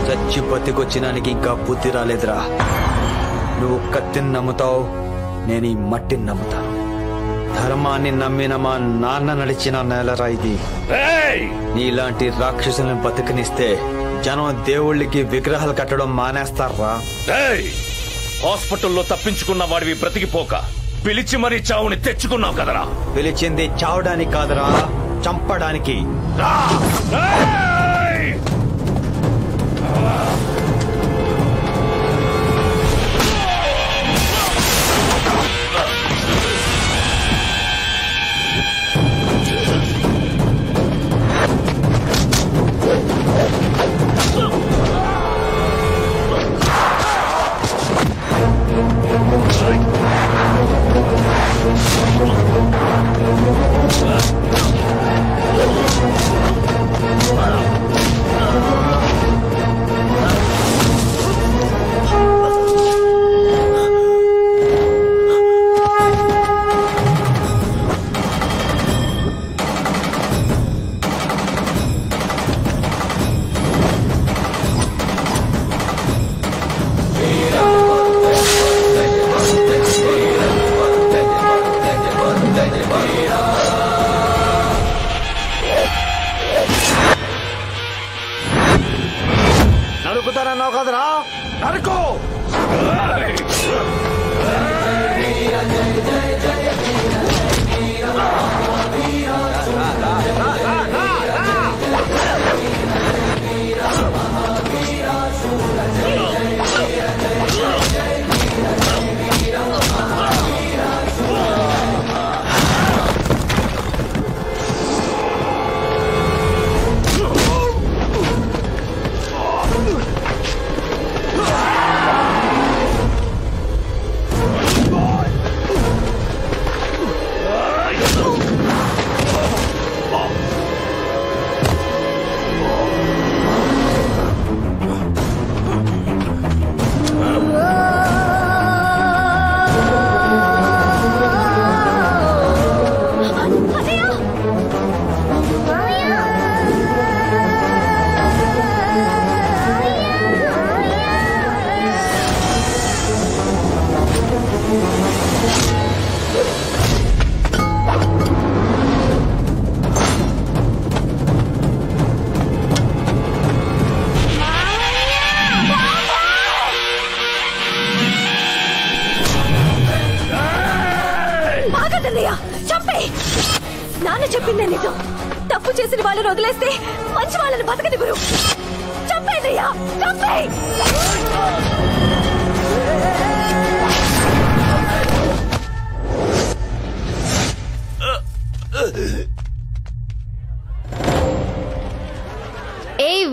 చచ్చి బతికొచ్చినానికి ఇంకా బుద్ధి రాలేదురా. నువ్వు కత్తిని నమ్ముతావు, నేను ఈ మట్టిని నమ్ముతాను. ధర్మాన్ని నమ్మిన మా నాన్న నడిచిన నేలరా ఇది. నీలాంటి రాక్షసులను బతికనిస్తే జనం దేవుళ్ళకి విగ్రహాలు కట్టడం మానేస్తారా? హాస్పిటల్లో తప్పించుకున్న వాడివి బ్రతికిపోక పిలిచి మరీ చావుని తెచ్చుకున్నావు కదరా. పిలిచింది చావడానికి కాదురా, చంపడానికి. Wow. నాన్న చెప్పిందే నిజం. తప్పు చేసిన వాళ్ళని వదిలేస్తే మంచి వాళ్ళని బతకనివ్వరు. చంపేదయ్యా, చంపే.